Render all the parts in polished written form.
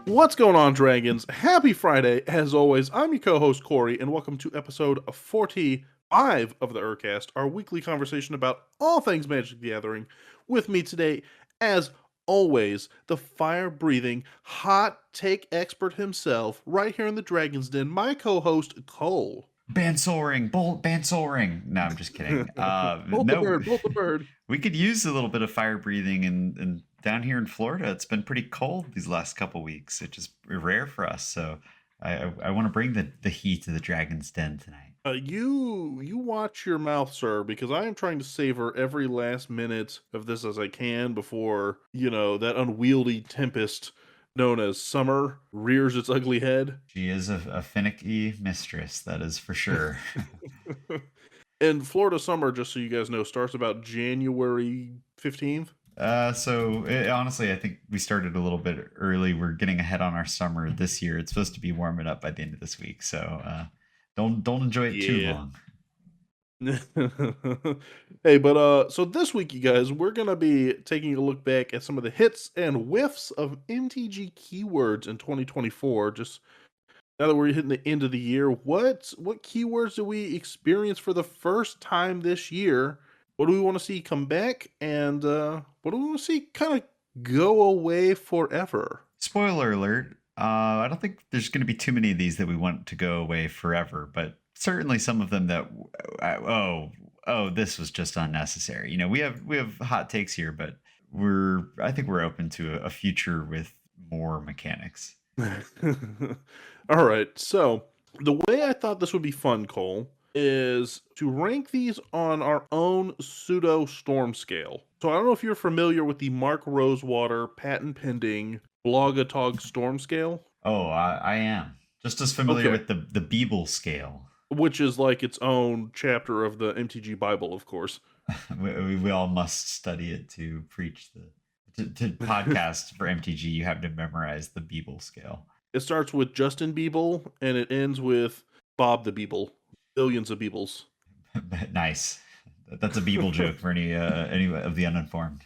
What's going on, dragons? Happy Friday. As always, I'm your co-host, Cory, and welcome to episode 45 of the ERCast, our weekly conversation about all things Magic the Gathering. With me today, as always, the fire-breathing, hot take expert himself, right here in the Dragon's Den, my co-host, Cole. Ban soaring, bolt, ban soaring. No, I'm just kidding. Bolt the No, bird, bolt the bird. we could use a little bit of fire breathing, and down here in Florida, it's been pretty cold these last couple weeks, which is rare for us. So I want to bring the heat to the Dragon's Den tonight. You watch your mouth, sir, because I am trying to savor every last minute of this as I can before, that unwieldy tempest known as summer rears its ugly head. She is a finicky mistress, that is for sure. And Florida summer, just so you guys know, starts about January 15th. Honestly, I think we started a little bit early. We're getting ahead on our summer this year. It's supposed to be warming up by the end of this week, so don't enjoy it too Yeah. long. Hey, but so this week, you guys, we're gonna be taking a look back at some of the hits and whiffs of MTG keywords in 2024. Just now that we're hitting the end of the year, what keywords do we experience for the first time this year? What do we want to see come back, and what do we want to see kind of go away forever? Spoiler alert. I don't think there's going to be too many of these that we want to go away forever, but certainly some of them that this was just unnecessary. We have hot takes here, but I think we're open to a future with more mechanics. All right, so the way I thought this would be fun, Cole, is to rank these on our own pseudo storm scale. So I don't know if you're familiar with the Mark Rosewater patent pending Blogatog storm scale, Oh, I am just as familiar okay, with the Beeble scale. which is like its own chapter of the MTG Bible, of course. We all must study it to preach to podcast for MTG. You have to memorize the Beeble scale. It starts with Justin Biebel and it ends with Bob the Biebel. Billions of Biebels. Nice. That's a Beeble joke for any of the uninformed.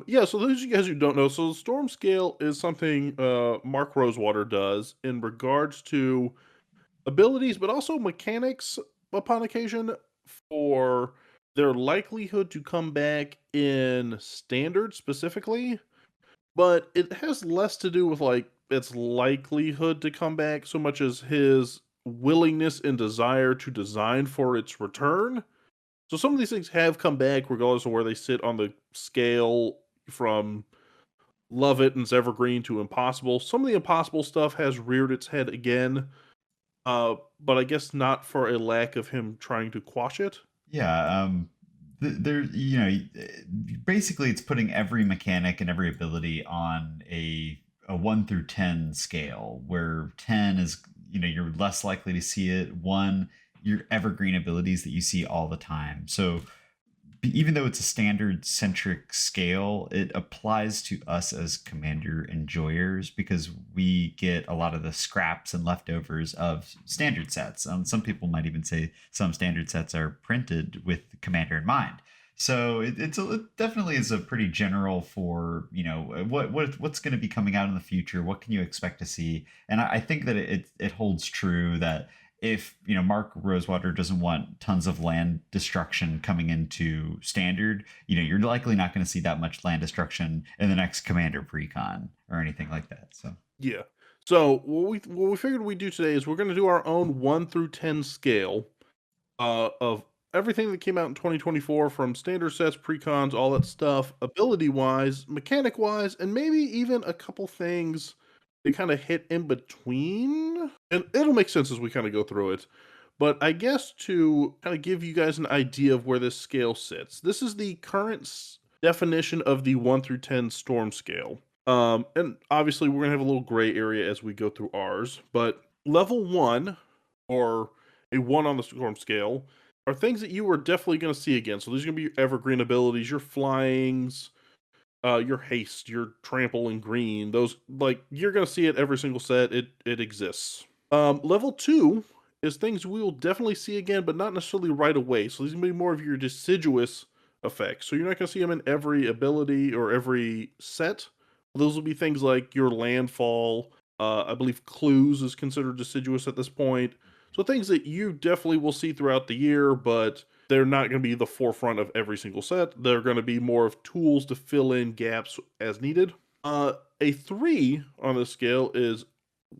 Yeah, so those of you guys who don't know, so the storm scale is something Mark Rosewater does in regards to abilities, but also mechanics upon occasion for their likelihood to come back in standard specifically. But it has less to do with like its likelihood to come back so much as his willingness and desire to design for its return. So some of these things have come back regardless of where they sit on the scale from love it and it's evergreen to impossible. Some of the impossible stuff has reared its head again, but I guess not for a lack of him trying to quash it. Yeah, there, basically it's putting every mechanic and every ability on a 1 through 10 scale, where 10 is, you're less likely to see it. 1, your evergreen abilities that you see all the time. So even though it's a standard centric scale, it applies to us as commander enjoyers because we get a lot of the scraps and leftovers of standard sets. Some people might even say some standard sets are printed with commander in mind. So it definitely is a pretty general for what's going to be coming out in the future. What can you expect to see? And I think that it holds true that if Mark Rosewater doesn't want tons of land destruction coming into standard, you're likely not going to see that much land destruction in the next commander precon or anything like that. So Yeah. So what we figured we'd do today is we're going to do our own 1 through 10 scale of everything that came out in 2024 from standard sets, precons, all that stuff, ability wise, mechanic wise, and maybe even a couple things that kind of hit in between. And it'll make sense as we kind of go through it. But I guess to kind of give you guys an idea of where this scale sits, this is the current definition of the 1 through 10 storm scale. And obviously, we're going to have a little gray area as we go through ours. But level 1, or a 1 on the storm scale, are things that you are definitely going to see again. So these are going to be your evergreen abilities, your flyings, your haste, your trample and green. Those, like, you're going to see it every single set. It exists. Level 2 is things we will definitely see again, but not necessarily right away. So these are going to be more of your deciduous effects. So you're not going to see them in every ability or every set, Those will be things like your landfall. I believe clues is considered deciduous at this point. So things that you definitely will see throughout the year, but they're not going to be the forefront of every single set. They're going to be more of tools to fill in gaps as needed. A 3 on this scale is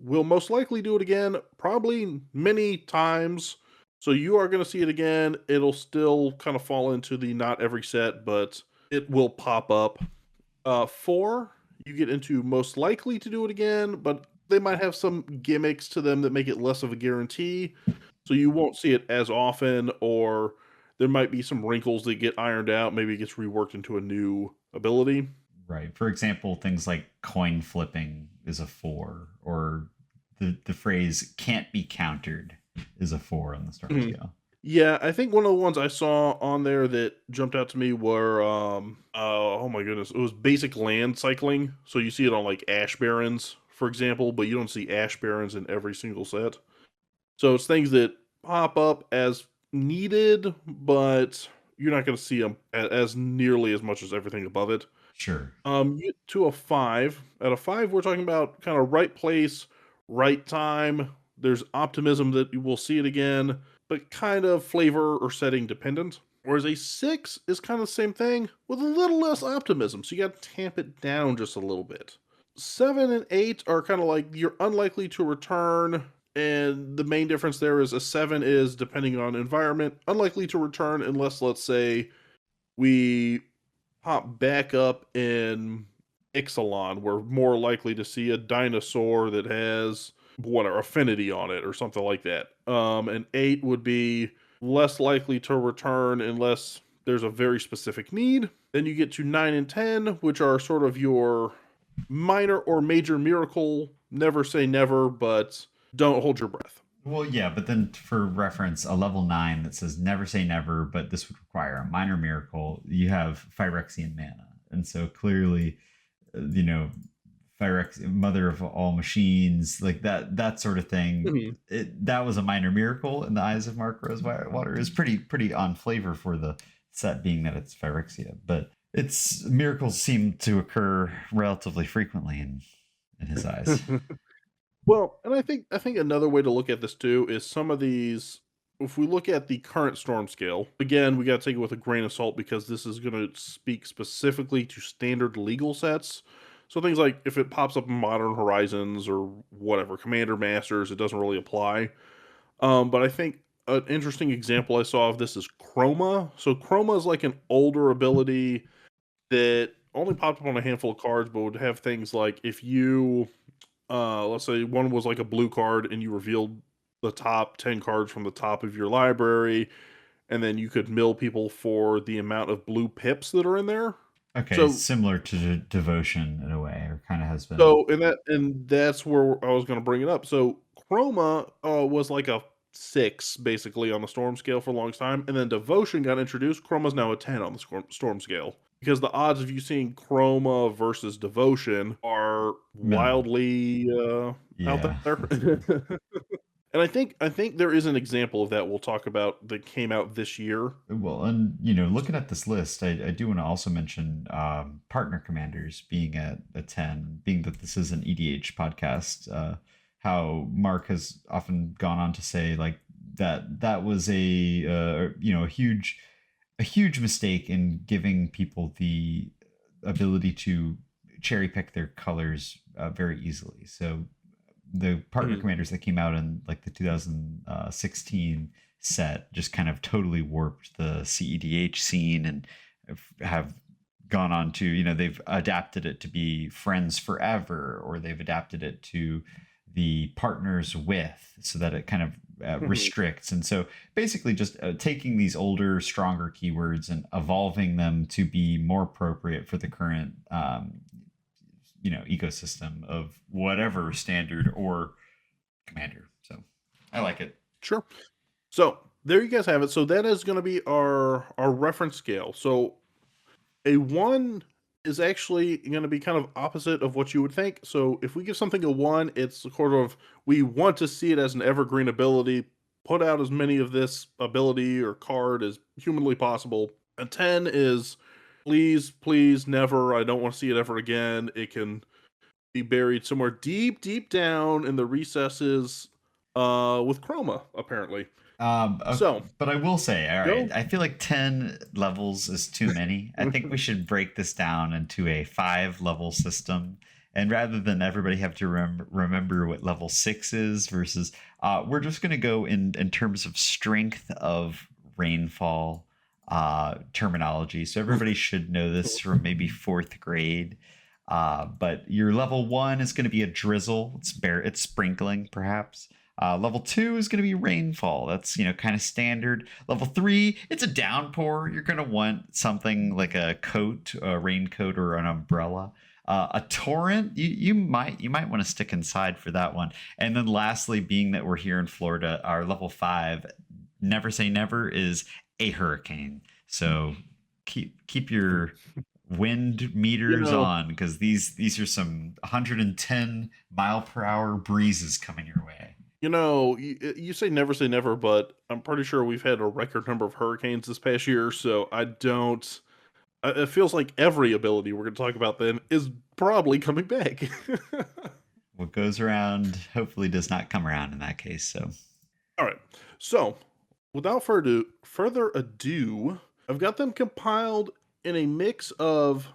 will most likely do it again, probably many times. So you are going to see it again. It'll still kind of fall into the not every set, but it will pop up. 4, you get into most likely to do it again, but they might have some gimmicks to them that make it less of a guarantee. So you won't see it as often, or there might be some wrinkles that get ironed out. Maybe it gets reworked into a new ability. Right. For example, things like coin flipping is a 4, or the phrase "can't be countered" is a 4 on the storm Mhm. scale. Yeah, I think one of the ones I saw on there that jumped out to me were, oh my goodness, it was basic land cycling. So you see it on like Ash Barrens, for example, but you don't see Ash Barrens in every single set. So it's things that pop up as needed, but you're not going to see them as nearly as much as everything above it. Sure. You get to a 5. At a 5, we're talking about kind of right place, right time. There's optimism that you will see it again, but kind of flavor or setting dependent. Whereas a 6 is kind of the same thing with a little less optimism. So you got to tamp it down just a little bit. 7 and 8 are kind of like you're unlikely to return. And the main difference there is a 7 is, depending on environment, unlikely to return unless, let's say, we pop back up in Ixalan, we're more likely to see a dinosaur that has whatever affinity on it or something like that. And 8 would be less likely to return unless there's a very specific need. Then you get to 9 and 10, which are sort of your minor or major miracle. Never say never, but don't hold your breath. Well, yeah, but then for reference, a level 9 that says "never say never," but this would require a minor miracle. You have Phyrexian mana, and so clearly, you know, Phyrex, mother of all machines, like that sort of thing. Mhm. That was a minor miracle in the eyes of Mark Rosewater. Is pretty on flavor for the set, being that it's Phyrexia, but its miracles seem to occur relatively frequently in his eyes. Well, and I think another way to look at this too is some of these. If we look at the current storm scale, again, we got to take it with a grain of salt because this is going to speak specifically to standard legal sets. So things like if it pops up in Modern Horizons or whatever, Commander Masters, it doesn't really apply. But I think an interesting example I saw of this is Chroma. So Chroma is like an older ability that only popped up on a handful of cards, but would have things like if you let's say one was like a blue card and you revealed the top 10 cards from the top of your library, and then you could mill people for the amount of blue pips that are in there. Okay, So similar to devotion in a way, or kind of has been. so and that's where I was going to bring it up. So Chroma was like a 6 basically on the storm scale for a long time, and then Devotion got introduced. Chroma's now a 10 on the storm scale because the odds of you seeing Chroma versus Devotion are Minimal. wildly out Yeah. there. And I think there is an example of that we'll talk about that came out this year. Well, and looking at this list, I do want to also mention partner commanders being at a 10, being that this is an EDH podcast. How Mark has often gone on to say like that was a huge mistake in giving people the ability to cherry pick their colors very easily. So the partner Mhm. commanders that came out in like the 2016 set just kind of totally warped the CEDH scene, and have gone on to, they've adapted it to be friends forever, or they've adapted it to the partners with, so that it kind of Mhm. restricts. And so basically just taking these older, stronger keywords and evolving them to be more appropriate for the current ecosystem of whatever standard or commander. So I like it. Sure. So there you guys have it. So that is going to be our reference scale. So a 1 is actually going to be kind of opposite of what you would think. So if we give something a 1, it's sort of we want to see it as an evergreen ability, put out as many of this ability or card as humanly possible. A 10 is Please, please, never. I don't want to see it ever again. It can be buried somewhere deep, deep down in the recesses with chroma, apparently. Okay, So, but I will say, all right, go. I feel like 10 levels is too many. I think we should break this down into a 5 level system. And rather than everybody have to remember what level 6 is versus, we're just going to go in terms of strength of rainfall terminology. So everybody should know this from maybe fourth grade. But your level 1 is going to be a drizzle. It's sprinkling, perhaps. Level 2 is going to be rainfall. That's, kind of standard. Level 3, it's a downpour. You're going to want something like a coat, a raincoat, or an umbrella. A torrent, you might want to stick inside for that one. And then lastly, being that we're here in Florida, our level 5, never say never, is a hurricane. So keep your wind You meters know, on, because these are some 110-mile-per-hour breezes coming your way. you say never, but I'm pretty sure we've had a record number of hurricanes this past year, so I don't. It feels like every ability we're going to talk about then is probably coming back. What goes around hopefully does not come around in that case. So All right. So, without further ado, I've got them compiled in a mix of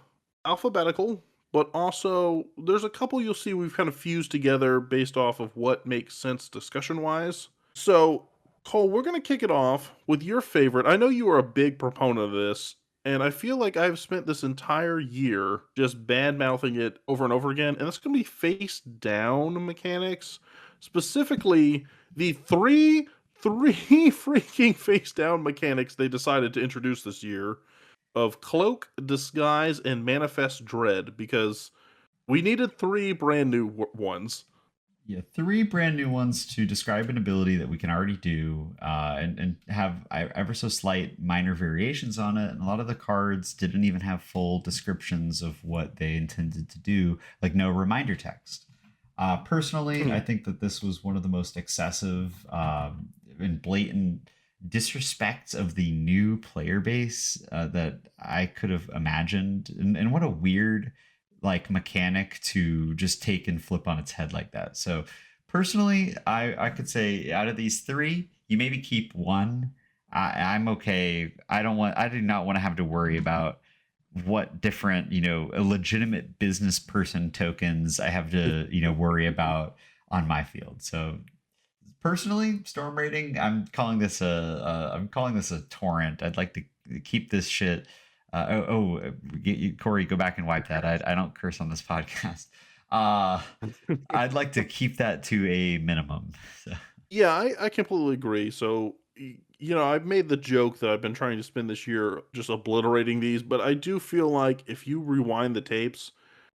alphabetical, but also there's a couple you'll see we've kind of fused together based off of what makes sense discussion wise. So, Cole, we're going to kick it off with your favorite. I know you are a big proponent of this, and I feel like I've spent this entire year just bad mouthing it over and over again, and that's going to be face down mechanics. Specifically, the three freaking face down mechanics they decided to introduce this year of Cloak, Disguise, and Manifest Dread because we needed three brand new ones. yeah, 3 brand new ones to describe an ability that we can already do, and have ever so slight minor variations on it. And a lot of the cards didn't even have full descriptions of what they intended to do, like no reminder text. Personally, I think that this was one of the most excessive and blatant disrespects of the new player base that I could have imagined. And what a weird like mechanic to just take and flip on its head like that. So personally, I could say out of these 3, you maybe keep one. I'm okay. I do not want to have to worry about what different, a legitimate business person tokens I have to, worry about on my field. So personally, storm rating, I'm calling this a torrent. I'd like to keep this shit. Corey, go back and wipe that. I don't curse on this podcast. Uh, I'd like to keep that to a minimum. So. Yeah, I completely agree. So, I've made the joke that I've been trying to spend this year just obliterating these, but I do feel like if you rewind the tapes,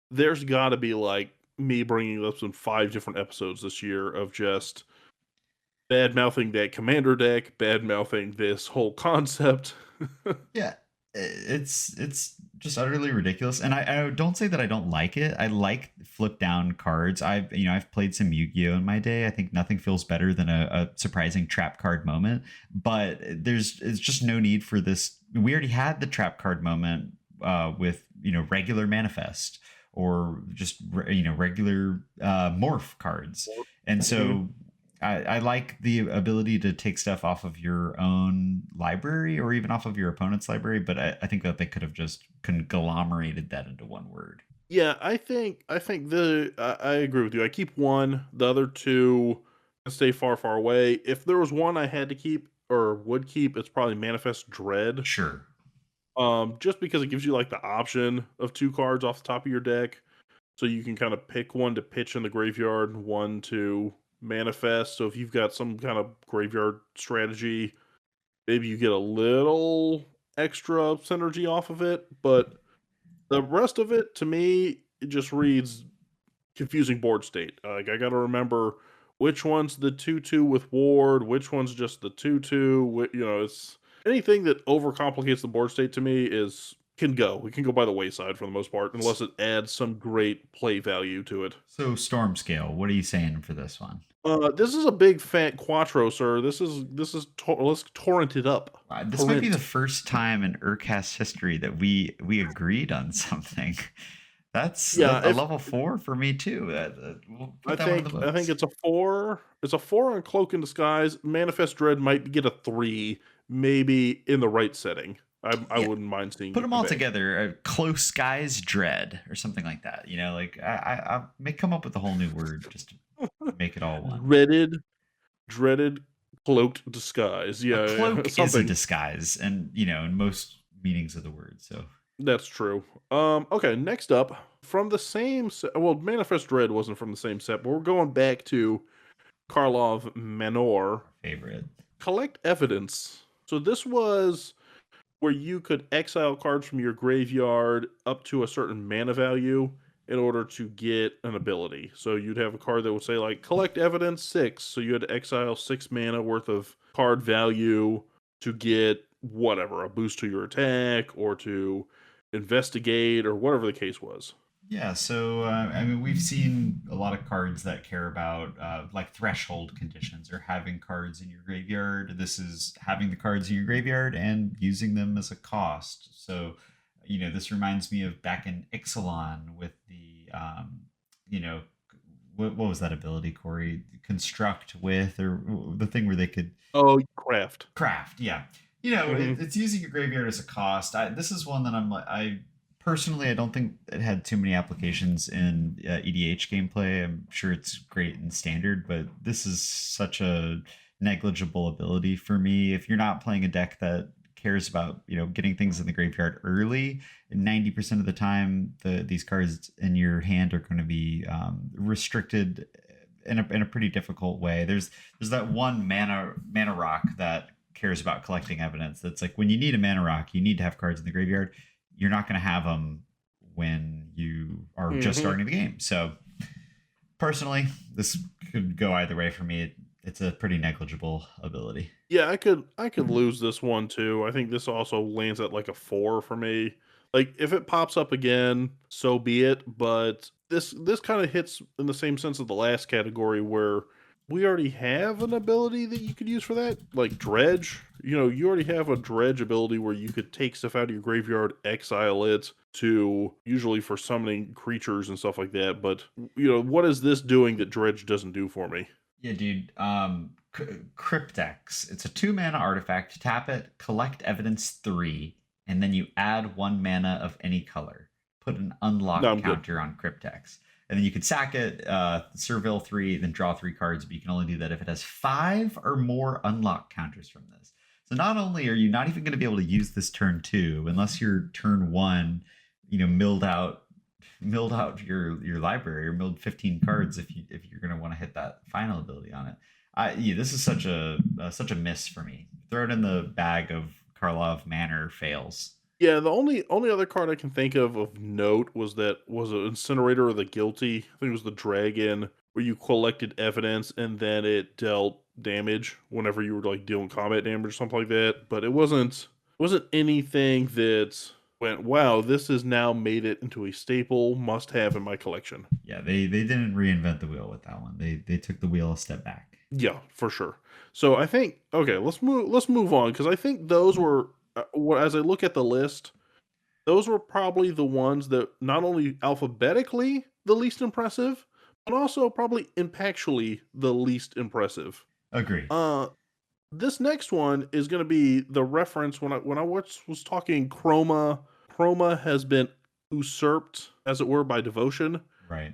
there's got to be like me bringing up some 5 different episodes this year of just bad mouthing that commander deck, bad mouthing this whole concept. Yeah, it's just utterly ridiculous. And I don't say that I don't like it. I like flip down cards. I've played some Yu-Gi-Oh in my day. I think nothing feels better than a surprising trap card moment. But it's just no need for this. We already had the trap card moment with regular manifest, or just regular morph cards. And so I like the ability to take stuff off of your own library or even off of your opponent's library, but I think that they could have just conglomerated that into one word. Yeah, I think I agree with you. I keep one, the other two can stay far, far away. If there was one I had to keep or would keep, it's probably Manifest Dread. Sure. Just because it gives you like the option of 2 cards off the top of your deck. So you can kind of pick one to pitch in the graveyard and one to manifest. So if you've got some kind of graveyard strategy, maybe you get a little extra synergy off of it. But the rest of it, to me, it just reads confusing board state. Like I got to remember which one's the 2/2 with ward, which one's just the 2/2. It's anything that overcomplicates the board state to me is can go. It can go by the wayside for the most part, unless it adds some great play value to it. So storm scale, what are you saying for this one? This is a big fat quattro, sir. Let's torrent it up. This might be the Torrent. first time in ErCast history that we agreed on something. Yeah, That's a level 4 for me too. We'll I put that one in the think I think books. it's a 4. It's a 4 on Cloak and Disguise. Manifest Dread might get a 3, maybe in the right setting. I Yeah, wouldn't mind seeing put it them come all back. together. Close skies dread or something like that. Like I may come up with a whole new word just to make it all one. Dreaded Cloaked Disguise. A Yeah, cloak is a something. disguise, and in most meanings of the word. So That's true. Okay, next up, from the same set, well, Manifest Dread wasn't from the same set, but we're going back to Karlov Manor. our favorite. Collect Evidence. So this was where you could exile cards from your graveyard up to a certain mana value in order to get an ability. So you'd have a card that would say like collect evidence 6, so you had to exile 6 mana worth of card value to get whatever, a boost to your attack or to investigate or whatever the case was. Yeah, so I mean, we've seen a lot of cards that care about like threshold conditions or having cards in your graveyard. This is having the cards in your graveyard and using them as a cost. So, this reminds me of back in Ixalan with the, you know, what was that ability, Corey? Construct with, or the thing where they could Oh, craft. craft. Yeah, Hmm. it's using your graveyard as a cost. This is one that I personally, I don't think it had too many applications in EDH gameplay. I'm sure it's great in standard, but this is such a negligible ability for me. If you're not playing a deck that cares about getting things in the graveyard early, 90% of the time these cards in your hand are going to be restricted in a pretty difficult way. There's that one mana rock that cares about collecting evidence. That's like when you need a mana rock, you need to have cards in the graveyard. You're not going to have them when you are just Hmm. starting the game. So personally, this could go either way for me. It's a pretty negligible ability. Yeah, I could lose this one too. I think this also lands at like a 4 for me. Like if it pops up again, so be it, but this kind of hits in the same sense of the last category where we already have an ability that you could use for that, like dredge. You already have a dredge ability where you could take stuff out of your graveyard, exile it to usually for summoning creatures and stuff like that, but what is this doing that dredge doesn't do for me? Yeah, dude. Cryptex. It's a 2 mana artifact. Tap it, collect evidence 3, and then you add 1 mana of any color. Put an No, unlock I'm good. counter on Cryptex. And then you could sack it, Servile 3, then draw 3 cards, but you can only do that if it has 5 or more unlock counters from this. So not only are you not even going to be able to use this turn 2, unless your turn 1, milled out your library or milled 15 cards if you're going to want to hit that final ability on it. Yeah, this is such a miss for me. Throw it in the bag of Karlov Manor fails. Yeah, the only other card I can think of note was an Incinerator of the Guilty. I think it was the dragon where you collected evidence and then it dealt damage whenever you were like dealing combat damage or something like that. But it wasn't anything that went, wow, this has now made it into a staple must have in my collection. Yeah, they didn't reinvent the wheel with that one. They took the wheel a step back. Yeah, for sure. So I think okay, let's move on because I think those were as I look at the list, those were probably the ones that not only alphabetically the least impressive, but also probably impactually the least impressive. Agree. Uh, this next one is going to be the reference when I was talking chroma. Chroma has been usurped, as it were, by devotion. Right.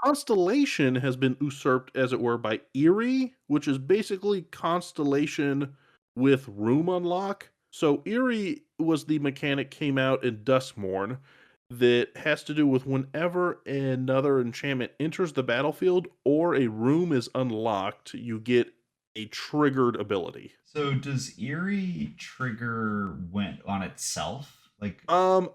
Constellation has been usurped, as it were, by Eerie, which is basically Constellation with room unlock. So Eerie was the mechanic came out in Duskmorn that has to do with whenever another enchantment enters the battlefield or a room is unlocked, you get a triggered ability. So does Eerie trigger went on itself? Like, Um,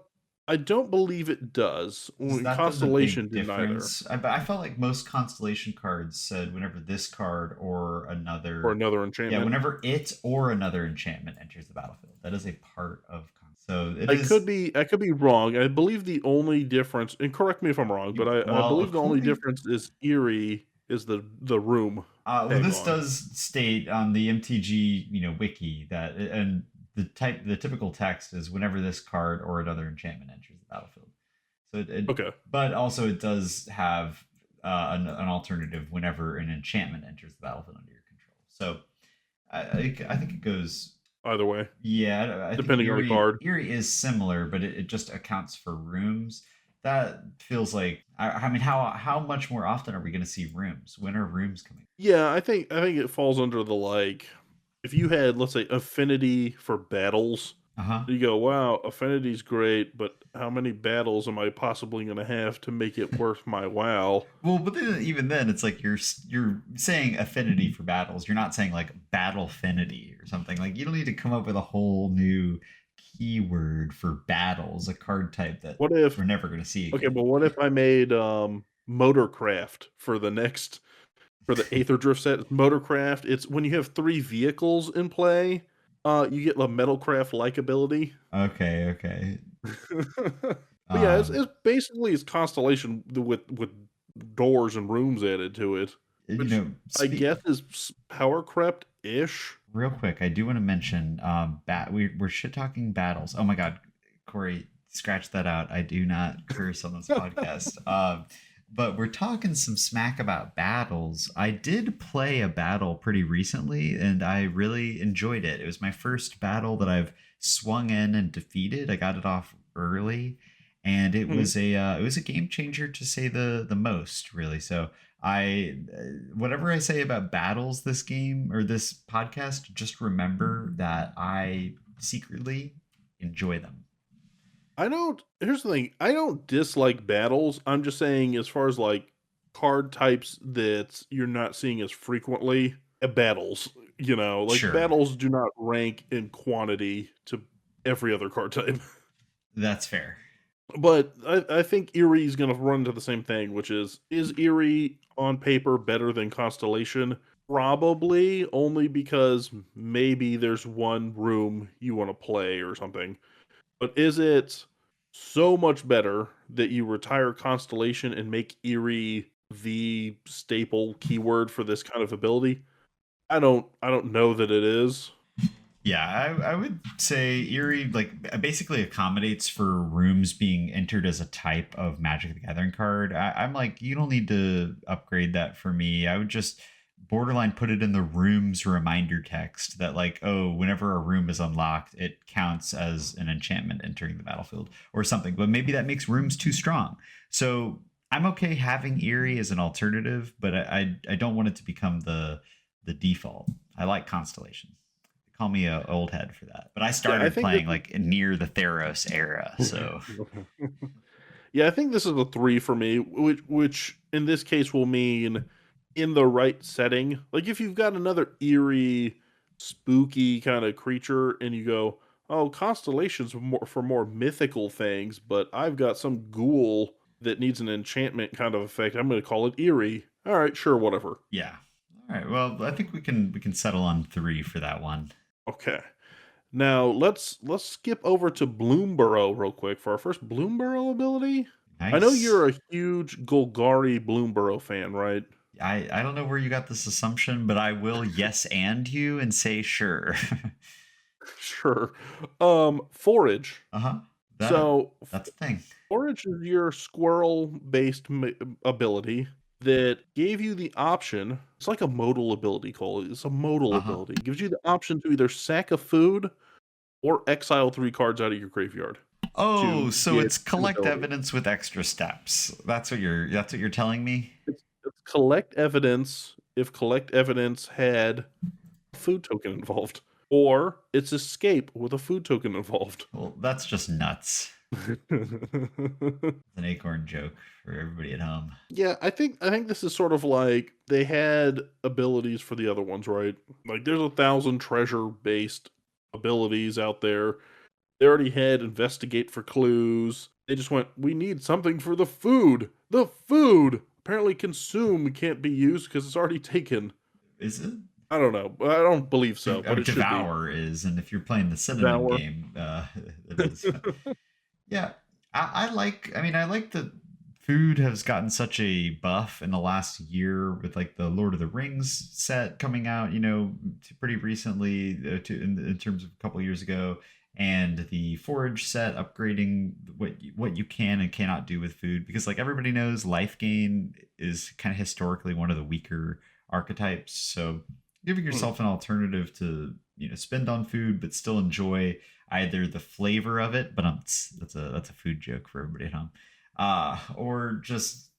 I don't believe it does. is that the Constellation big didn't either, difference? I felt like most constellation cards said whenever this card or or another, another yeah, enchantment. whenever it or another enchantment enters the battlefield, that is a part of constellation. So it I could is. be I could be wrong. I believe the only difference, and correct me if I'm wrong, but I Well, believe the only according difference is Erie is the room well, tag this on. does state on the MTG, wiki that, and the typical text is whenever this card or another enchantment enters the battlefield. So Okay. but also it does have an alternative whenever an enchantment enters the battlefield under your control. So I think it goes. Either way, Yeah, I think depending on the card. Erie is similar, but it just accounts for rooms. That feels like, I mean, how much more often are we going to see rooms? When are rooms coming? Yeah, I think it falls under the, like, if you had, let's say, affinity for battles, Uh huh. you go, "Wow, affinity's great, but how many battles am I possibly gonna have to make it worth my while?" Well, but then even then, it's like you're saying affinity for battles. You're not saying like battle affinity or something. Like you don't need to come up with a whole new keyword for battles, a card type that What if we're never going to see Okay, again. but what if I made, Motorcraft for the Aether Drift set? Motorcraft, it's when you have 3 vehicles in play, you get the Metalcraft-like ability. Okay, okay. But yeah, Um, it's basically it's Constellation with doors and rooms added to it, you which know, I speak guess is power crept-ish. real quick. I do want to mention we're shit talking battles. Oh my god, Corey, scratch that out. I do not curse on this podcast. But we're talking some smack about battles. I did play a battle pretty recently, and I really enjoyed it. It was my first battle that I've swung in and defeated. I got it off early, and Mhm. it was a game changer to say the most, really. So whatever I say about battles this game or this podcast, just remember that I secretly enjoy them. I don't Here's the thing, I don't dislike battles, I'm just saying as far as, like, card types that you're not seeing as frequently, battles, like, Sure, battles do not rank in quantity to every other card type. that's fair. But I think Erie's gonna run into the same thing, which is Erie on paper better than Constellation? Probably, only because maybe there's one room you wanna play or something. But is it so much better that you retire Constellation and make Erie the staple keyword for this kind of ability? I don't know that it is. Yeah, I would say Eerie basically accommodates for rooms being entered as a type of Magic the Gathering card. I'm like, you don't need to upgrade that for me. I would just borderline put it in the room's reminder text that like, oh, whenever a room is unlocked, it counts as an enchantment entering the battlefield or something. But maybe that makes rooms too strong. So I'm okay having Eerie as an alternative, but I don't want it to become the default. I like Constellation. Call me a old head for that. But I Yeah, I started think this playing like near the Theros era, so is Yeah, I think this is a 3 for me, which in this case will mean in the right setting. Like, if you've got another eerie, spooky kinda creature and you go, "Oh, Constellation's for more mythical things, but I've got some ghoul that needs an enchantment kind of effect. I'm gonna call it eerie." Alright, sure, whatever. yeah. All right. Well, I think we can settle on 3 for that one. Okay. Now, let's skip over to Bloomborough real quick for our first Bloomborough ability. I know Nice. you're a huge Golgari Bloomborough fan, right? I don't know where you got this assumption, but I will yes and you and say sure. Sure. Forage. Uh-huh. That So, that's the thing. Forage is your squirrel-based ability that gave you the option. It's like a modal ability, Cole. It's a modal Uh-huh. ability. It gives you the option to either sack a food or exile 3 cards out of your graveyard Oh, to so get it's an collect ability. evidence with extra steps. That's what you're telling me? It's collect evidence if collect evidence had a food token involved, or it's escape with a food token involved. Well, that's just nuts. It's an acorn joke for everybody at home. Yeah, I think this is sort of like they had abilities for the other ones, right? Like there's 1,000 treasure-based abilities out there. They already had investigate for clues. They just went, "We need something for the food." The food! Apparently consume can't be used because it's already taken. Is it? I don't know. I don't believe so, but it should be. Devour is, and if you're playing the cinnamon Devour. game, it is. Yeah, I like. I mean, I like that food has gotten such a buff in the last year with like the Lord of the Rings set coming out. Pretty recently, in terms of a couple years ago, and the Forage set upgrading what you can and cannot do with food, because like everybody knows, life gain is kind of historically one of the weaker archetypes. So giving Hmm. yourself an alternative to spend on food but still enjoy either the flavor of it, but that's a food joke for everybody at home, or just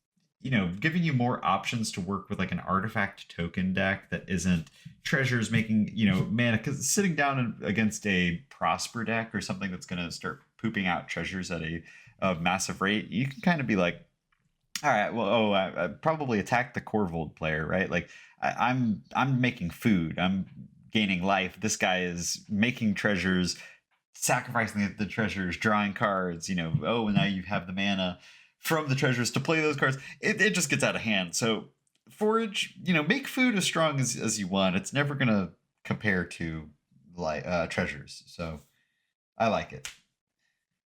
giving you more options to work with like an artifact token deck that isn't treasures making mana, because sitting down against a prosper deck or something that's going to start pooping out treasures at a massive rate, you can kind of be like, all right, well, I probably attacked the Corvold player, right? Like I'm making food, I'm gaining life. This guy is making treasures, sacrificing the treasures, drawing cards. Oh, and now you have the mana from the treasures to play those cards. It just gets out of hand. So Forage, make food as strong as you want. It's never gonna compare to like treasures. So I like it.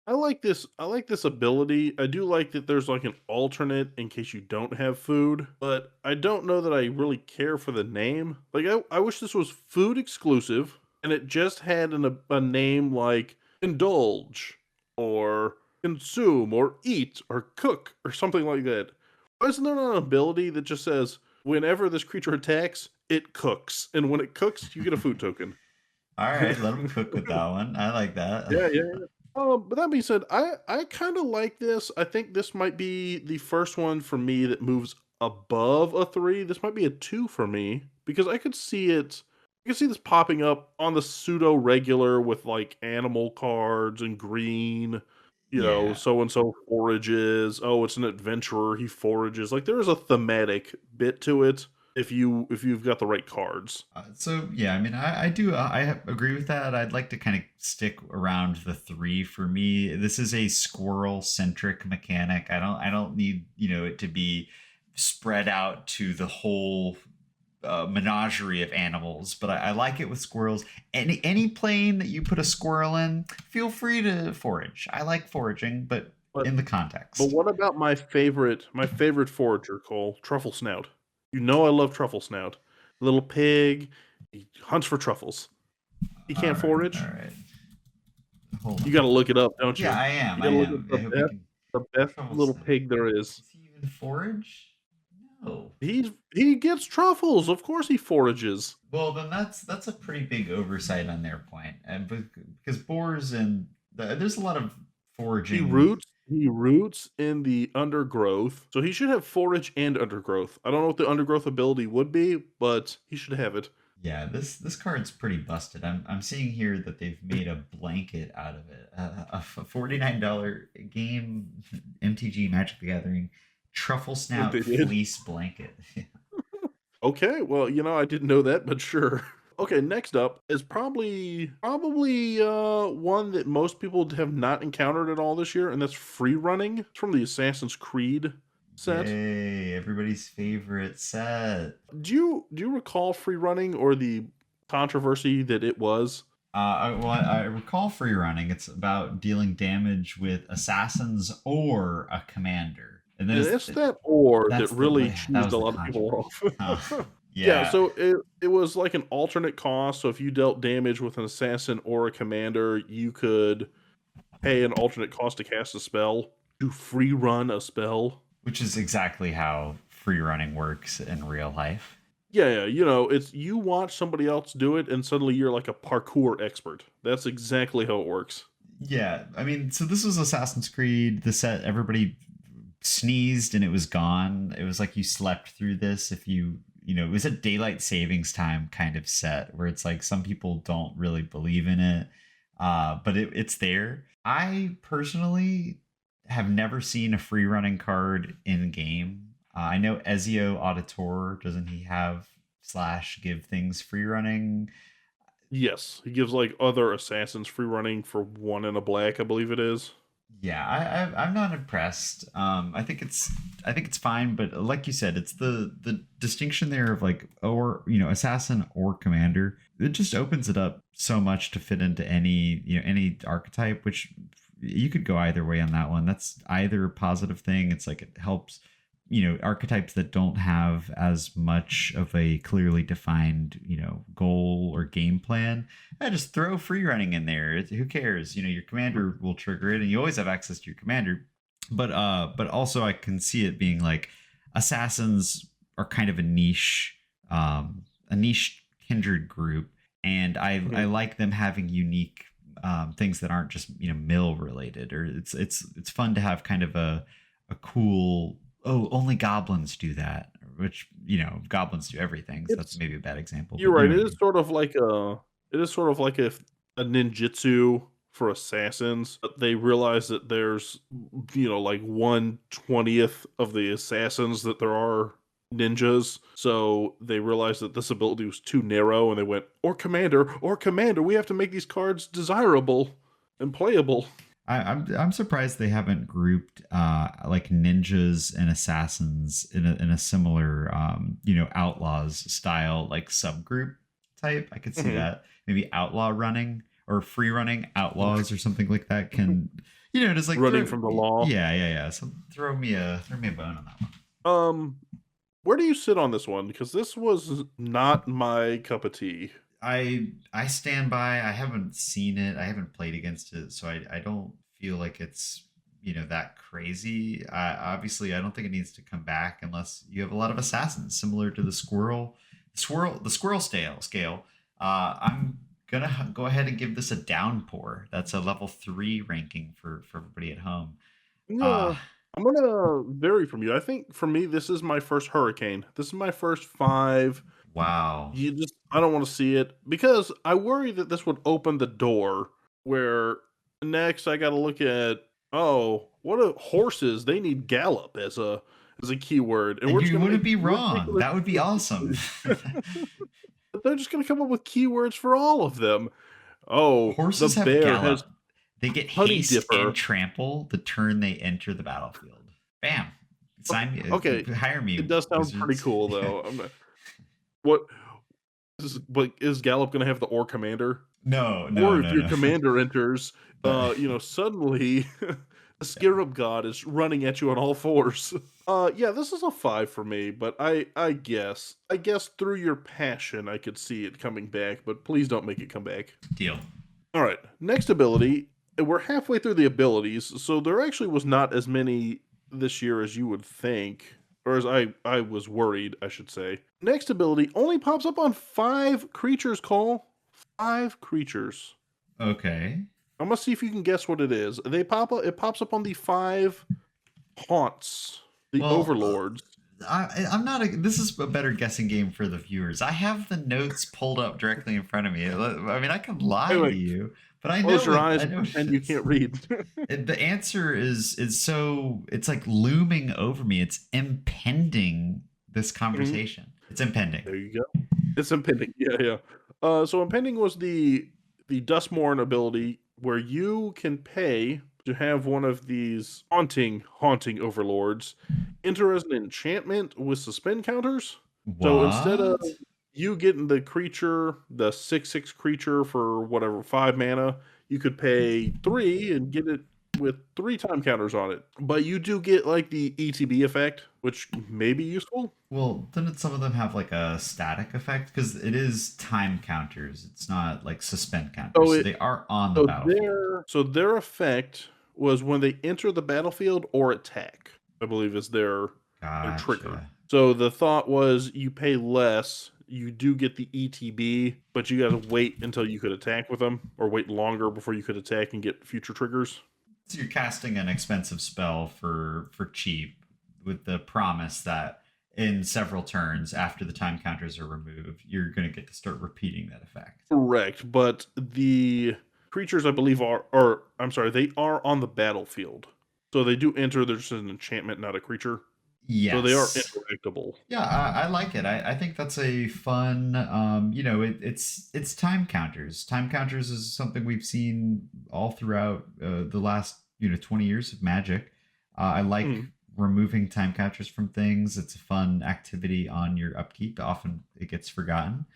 I like this. I like this ability. I do like that there's like an alternate in case you don't have food, but I don't know that I really care for the name. Like, I wish this was food exclusive and it just had a name like indulge or consume or eat or cook or something like that. Why isn't there an ability that just says whenever this creature attacks, it cooks, and when it cooks, you get a food token? All right, let them cook with that one. I like that. Yeah, yeah. But that being said, I kind of like this. I think this might be the first one for me that moves above a three. This might be a two for me because I could see it. I could see this popping up on the pseudo regular with like animal cards and green. Yeah. So and so forages. Oh, it's an adventurer. He forages. Like there is a thematic bit to it if you've got the right cards. So yeah, I mean, I do agree with that. I'd like to kind of stick around the three for me. This is a squirrel centric mechanic. I don't need it to be spread out to the whole menagerie of animals, but I like it with squirrels. Any plane that you put a squirrel in, feel free to forage. I like foraging, but But in the But context. what about my favorite forager, Cole? Truffle Snout. You know I love Truffle Snout. Little pig, he hunts for truffles. He All can't right, all forage. right. Hold You got to on. look it up, don't Yeah, you? I am. You I got to look up am. I hope we can. the best Trouble little Snout. pig there is. Does he even forage? No. He gets truffles. Of course he forages. Well, then that's a pretty big oversight on their point, and because boars and there's a lot of He foraging. roots. He roots in the undergrowth, so he should have forage and undergrowth. I don't know what the undergrowth ability would be, but he should have it. Yeah, this card's pretty busted. I'm seeing here that they've made a blanket out of it, a $49 game MTG Magic the Gathering truffle They snout did. fleece blanket. Okay, well, I didn't know that, but sure. Okay, next up is probably one that most people have not encountered at all this year, and that's free running. It's from the Assassin's Creed set. Yay! Everybody's favorite set. Do you recall free running or the controversy that it was? I recall free running. It's about dealing damage with assassins or a commander, and then And it's that or that really that cheesed was a the lot of people controversy. Huh. off. Yeah, Yeah, so it was like an alternate cost. So if you dealt damage with an assassin or a commander, you could pay an alternate cost to cast a spell to free run a spell. which is exactly how free running works in real life. Yeah, it's you watch somebody else do it, and suddenly you're like a parkour expert. That's exactly how it works. Yeah, I mean, so this was Assassin's Creed. The set, everybody sneezed and it was gone. It was like you slept through this. If it was a daylight savings time kind of set where it's like some people don't really believe in it, but it's there. I personally have never seen a free running card in game. I know Ezio Auditore, doesn't he have slash give things free running? Yes, he gives like other assassins free running for one and a black, I believe it is. Yeah, I'm not impressed. I think it's fine, but like you said, it's the distinction there of like or assassin or commander. It just opens it up so much to fit into any any archetype, which you could go either way on that one. That's either a positive thing. It's like it helps archetypes that don't have as much of a clearly defined goal or game plan. I just throw free running in there. Who cares? Your commander will trigger it, and you always have access to your commander. But also I can see it being like assassins are kind of a niche kindred group, and I Mhm. like them having unique things that aren't just mill related. Or it's fun to have kind of a cool, oh, only goblins do that, which goblins do everything, so that's It's maybe a bad example, You're but you right. know what I mean. It is sort of like if a ninjutsu for assassins. But they realize that there's like 1/20th of the assassins that there are ninjas. So they realized that this ability was too narrow, and they went or commander. We have to make these cards desirable and playable. I'm surprised they haven't grouped like ninjas and assassins in a similar outlaws style like subgroup type. I could see Mhm. that maybe outlaw running or free running outlaws or something like that can just like Running throw. from the law. Yeah. So throw me a bone on that one. Um, where do you sit on this one? Because this was not my cup of tea. I stand by. I haven't seen it. I haven't played against it, so I don't feel like it's that crazy. Obviously, I don't think it needs to come back unless you have a lot of assassins, similar to the squirrel scale. I'm gonna go ahead and give this a downpour. That's a level 3 ranking for everybody at home. Yeah, Uh I'm gonna vary from you. I think for me, this is my first hurricane. This is my first five. wow. I don't want to see it because I worry that this would open the door where next I got to look at, oh, what are horses? They need gallop as a keyword, and And we're just you gonna wouldn't make be wrong. ridiculous. That would be awesome. But they're just gonna come up with keywords for all of them. Oh, the Horses have bear has gallop. They get honey haste and dipper. trample the turn they enter the battlefield. Bam. Sign Okay, me. Hire it me, does sound pretty wizards. cool though. What but is Gallup gonna have the Or Commander? No, no, Or if no, your no. commander enters, Uh, suddenly the Scarab God is running at you on all fours. Yeah, this is a 5 for me, but I guess through your passion, I could see it coming back, but please don't make it come back. deal. Alright, next ability, and we're halfway through the abilities, so there actually was not as many this year as you would think, or as I was worried, I should say. Next ability only pops up on 5 creatures, Cole. 5 creatures. Okay. I'm gonna see if you can guess what it is. It pops up on the 5 haunts, the Well, overlords. I'm not. This is a better guessing game for the viewers. I have the notes pulled up directly in front of me. I mean, I can Wait, lie to wait, you, but I know close your what eyes I and know what pretend it you is. can't read. The answer is so it's like looming over me. It's impending this Mhm. conversation. It's impending. There you go. It's impending. Yeah, yeah. So impending was the Dustmorn ability where you can pay to have one of these haunting overlords enter as an enchantment with suspend counters. So instead of What? you getting the creature, the 6/6 creature for whatever 5 mana, you could pay 3 and get it with 3 time counters on it. But you do get like the ETB effect, which may be useful. Well, didn't some of them have like a static effect? Because it is time counters. It's not like suspend So counters. So it they are on the so battlefield. their effect was when they enter the battlefield or attack, I believe is their trigger. Gotcha. So the thought was you pay less, you do get the ETB, but you gotta wait until you could attack with them, or wait longer before you could attack and get future triggers. So you're casting an expensive spell for cheap with the promise that in several turns after the time counters are removed, you're going to get to start repeating that effect. Correct, but the creatures I believe or I'm sorry, they are on the battlefield. So they do enter, they're just an enchantment, not a creature. So they are Yes. interactable. Yeah, I like it. I think that's a fun. It's time counters. Time counters is something we've seen all throughout the last 20 years of Magic. I like Mhm. removing time captures from things. It's a fun activity on your upkeep. Often it gets forgotten.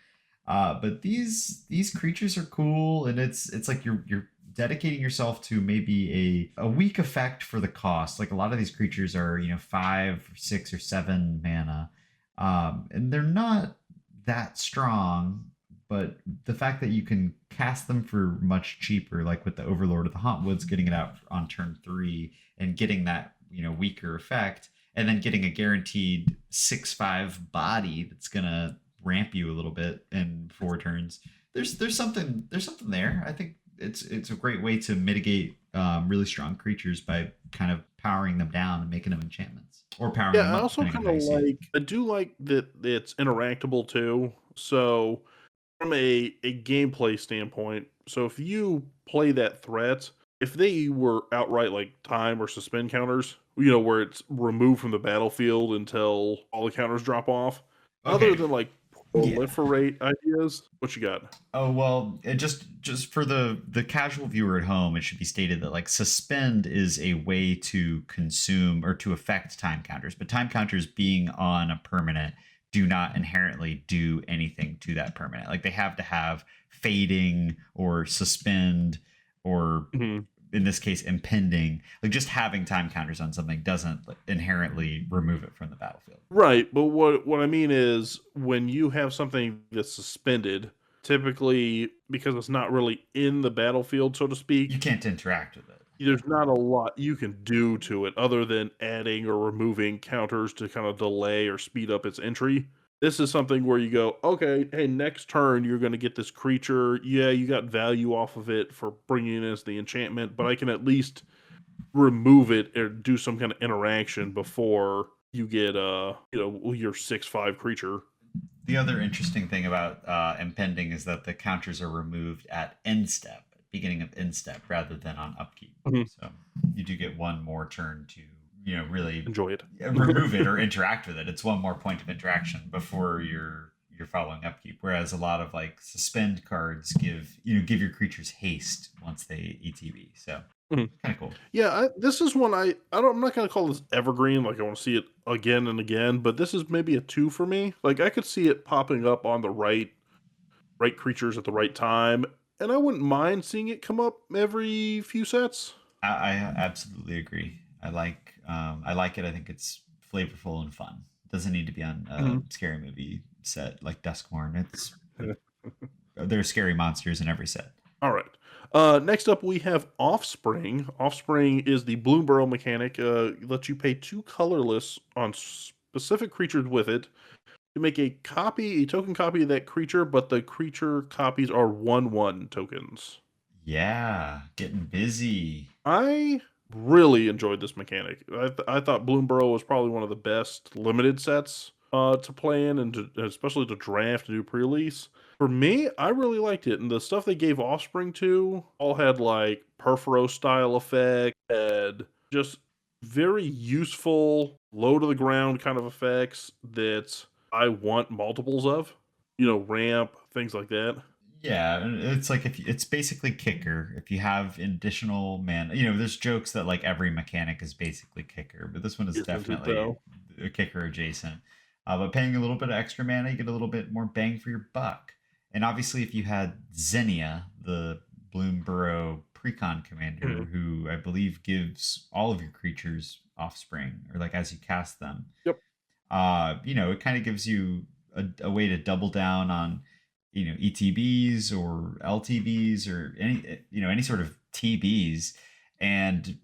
But these creatures are cool, and it's like you're dedicating yourself to maybe a weak effect for the cost. Like a lot of these creatures are 5, 6, or 7 mana, and they're not that strong. But the fact that you can cast them for much cheaper, like with the Overlord of the Hauntwoods, getting it out on turn 3 and getting that weaker effect, and then getting a guaranteed 6/5 body that's gonna ramp you a little bit in 4 turns. There's something there. I think it's a great way to mitigate really strong creatures by kind of powering them down and making them enchantments, or powering Yeah, them I up also depending on kind how of you see it. I do like that it's interactable too. So from a gameplay standpoint, so if you play that threat, if they were outright like time or suspend counters, where it's removed from the battlefield until all the counters drop off, other Okay. than like Yeah. proliferate ideas, what you got? Oh well, just for the casual viewer at home, it should be stated that like suspend is a way to consume or to affect time counters, but time counters being on a permanent do not inherently do anything to that permanent. Like they have to have fading or suspend, or Mhm. in this case impending. Like just having time counters on something doesn't inherently remove it from the battlefield. Right, but what I mean is when you have something that's suspended, typically because it's not really in the battlefield, so to You speak, can't interact with it. Yeah. there's not a lot you can do to it other than adding or removing counters to kind of delay or speed up its entry. This is something where you go, okay, hey, next turn you're going to get this creature. Yeah, you got value off of it for bringing in as the enchantment, but I can at least remove it or do some kind of interaction before you get your 6/5 creature. The other interesting thing about impending is that the counters are removed at end step, beginning of end step, rather than on upkeep. Mhm. So you do get one more turn to really Enjoy it. remove it or interact with it. It's one more point of interaction before you're following upkeep. Whereas a lot of like suspend cards give your creatures haste once they ETB. So Mhm. kind of cool. Yeah, this is one I'm not gonna call this evergreen. Like I want to see it again and again, but this is maybe a two for me. Like I could see it popping up on the right creatures at the right time, and I wouldn't mind seeing it come up every few sets. I absolutely agree. I like it. I think it's flavorful and fun. It doesn't need to be on a Mhm. scary movie set like Duskmorn. There's scary monsters in every set. All right. Next up, we have Offspring. Offspring is the Bloomborough mechanic. Lets you pay 2 colorless on specific creatures with it to make a token copy of that creature, but the creature copies are 1/1 tokens. Yeah, getting busy. I really enjoyed this mechanic. I thought Bloomborough was probably one of the best limited sets to play in, and especially to draft and do pre-release. For me, I really liked it, and the stuff they gave Offspring to all had like Perfuro style effect, had just very useful low to the ground kind of effects that I want multiples of. Ramp things like that. Yeah, it's like it's basically kicker. If you have additional mana, there's jokes that like every mechanic is basically kicker, but this one is Isn't it definitely though? a kicker adjacent. But paying a little bit of extra mana, you get a little bit more bang for your buck. And obviously, if you had Xenia, the Bloomborough precon Mhm. commander, who I believe gives all of your creatures offspring, or like as you cast them, Yep. it kind of gives you a way to double down on, ETBs or LTBs or any sort of TBs. And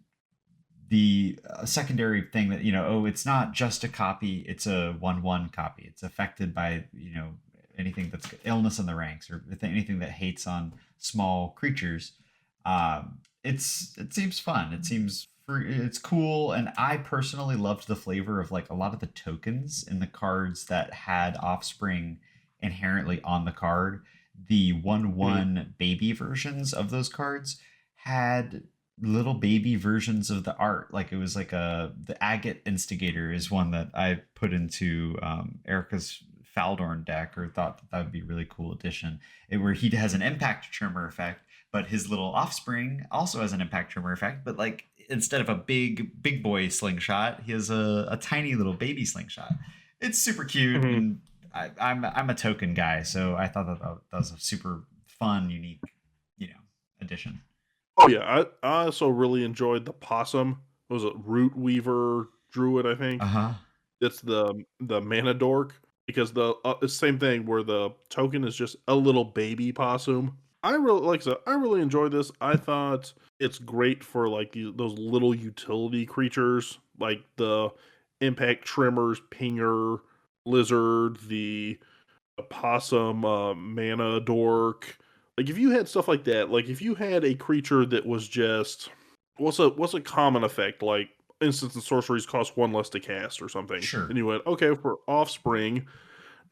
the secondary thing that, oh, it's not just a copy, it's a 1/1 copy. It's affected by, anything that's illness in the ranks, or anything that hates on small creatures. It seems fun. It seems free, it's cool, and I personally loved the flavor of like a lot of the tokens in the cards that had offspring inherently on the card. The one Mhm. one baby versions of those cards had little baby versions of the art. Like it was like the Agate Instigator is one that I put into Erica's Faldorn deck, or thought that would be a really cool addition. Where he has an impact tremor effect, but his little offspring also has an impact tremor effect. But like instead of a big boy slingshot, he has a tiny little baby slingshot. It's super cute, Mhm. and I'm a token guy, so I thought that was a super fun, unique, addition. Oh yeah, I also really enjoyed the possum. Was it Root Weaver Druid? I Uh think huh. it's the mana dork because the same thing where the token is just a little baby possum. I really like I said, I really enjoyed this. I thought it's great for like those little utility creatures like the impact trimmers, pinger, lizard, the possum, mana dork. Like if you had stuff like that, like if you had a creature that was just what's a common effect like instants and sorceries cost one less to cast or something, and Sure. you went okay for offspring.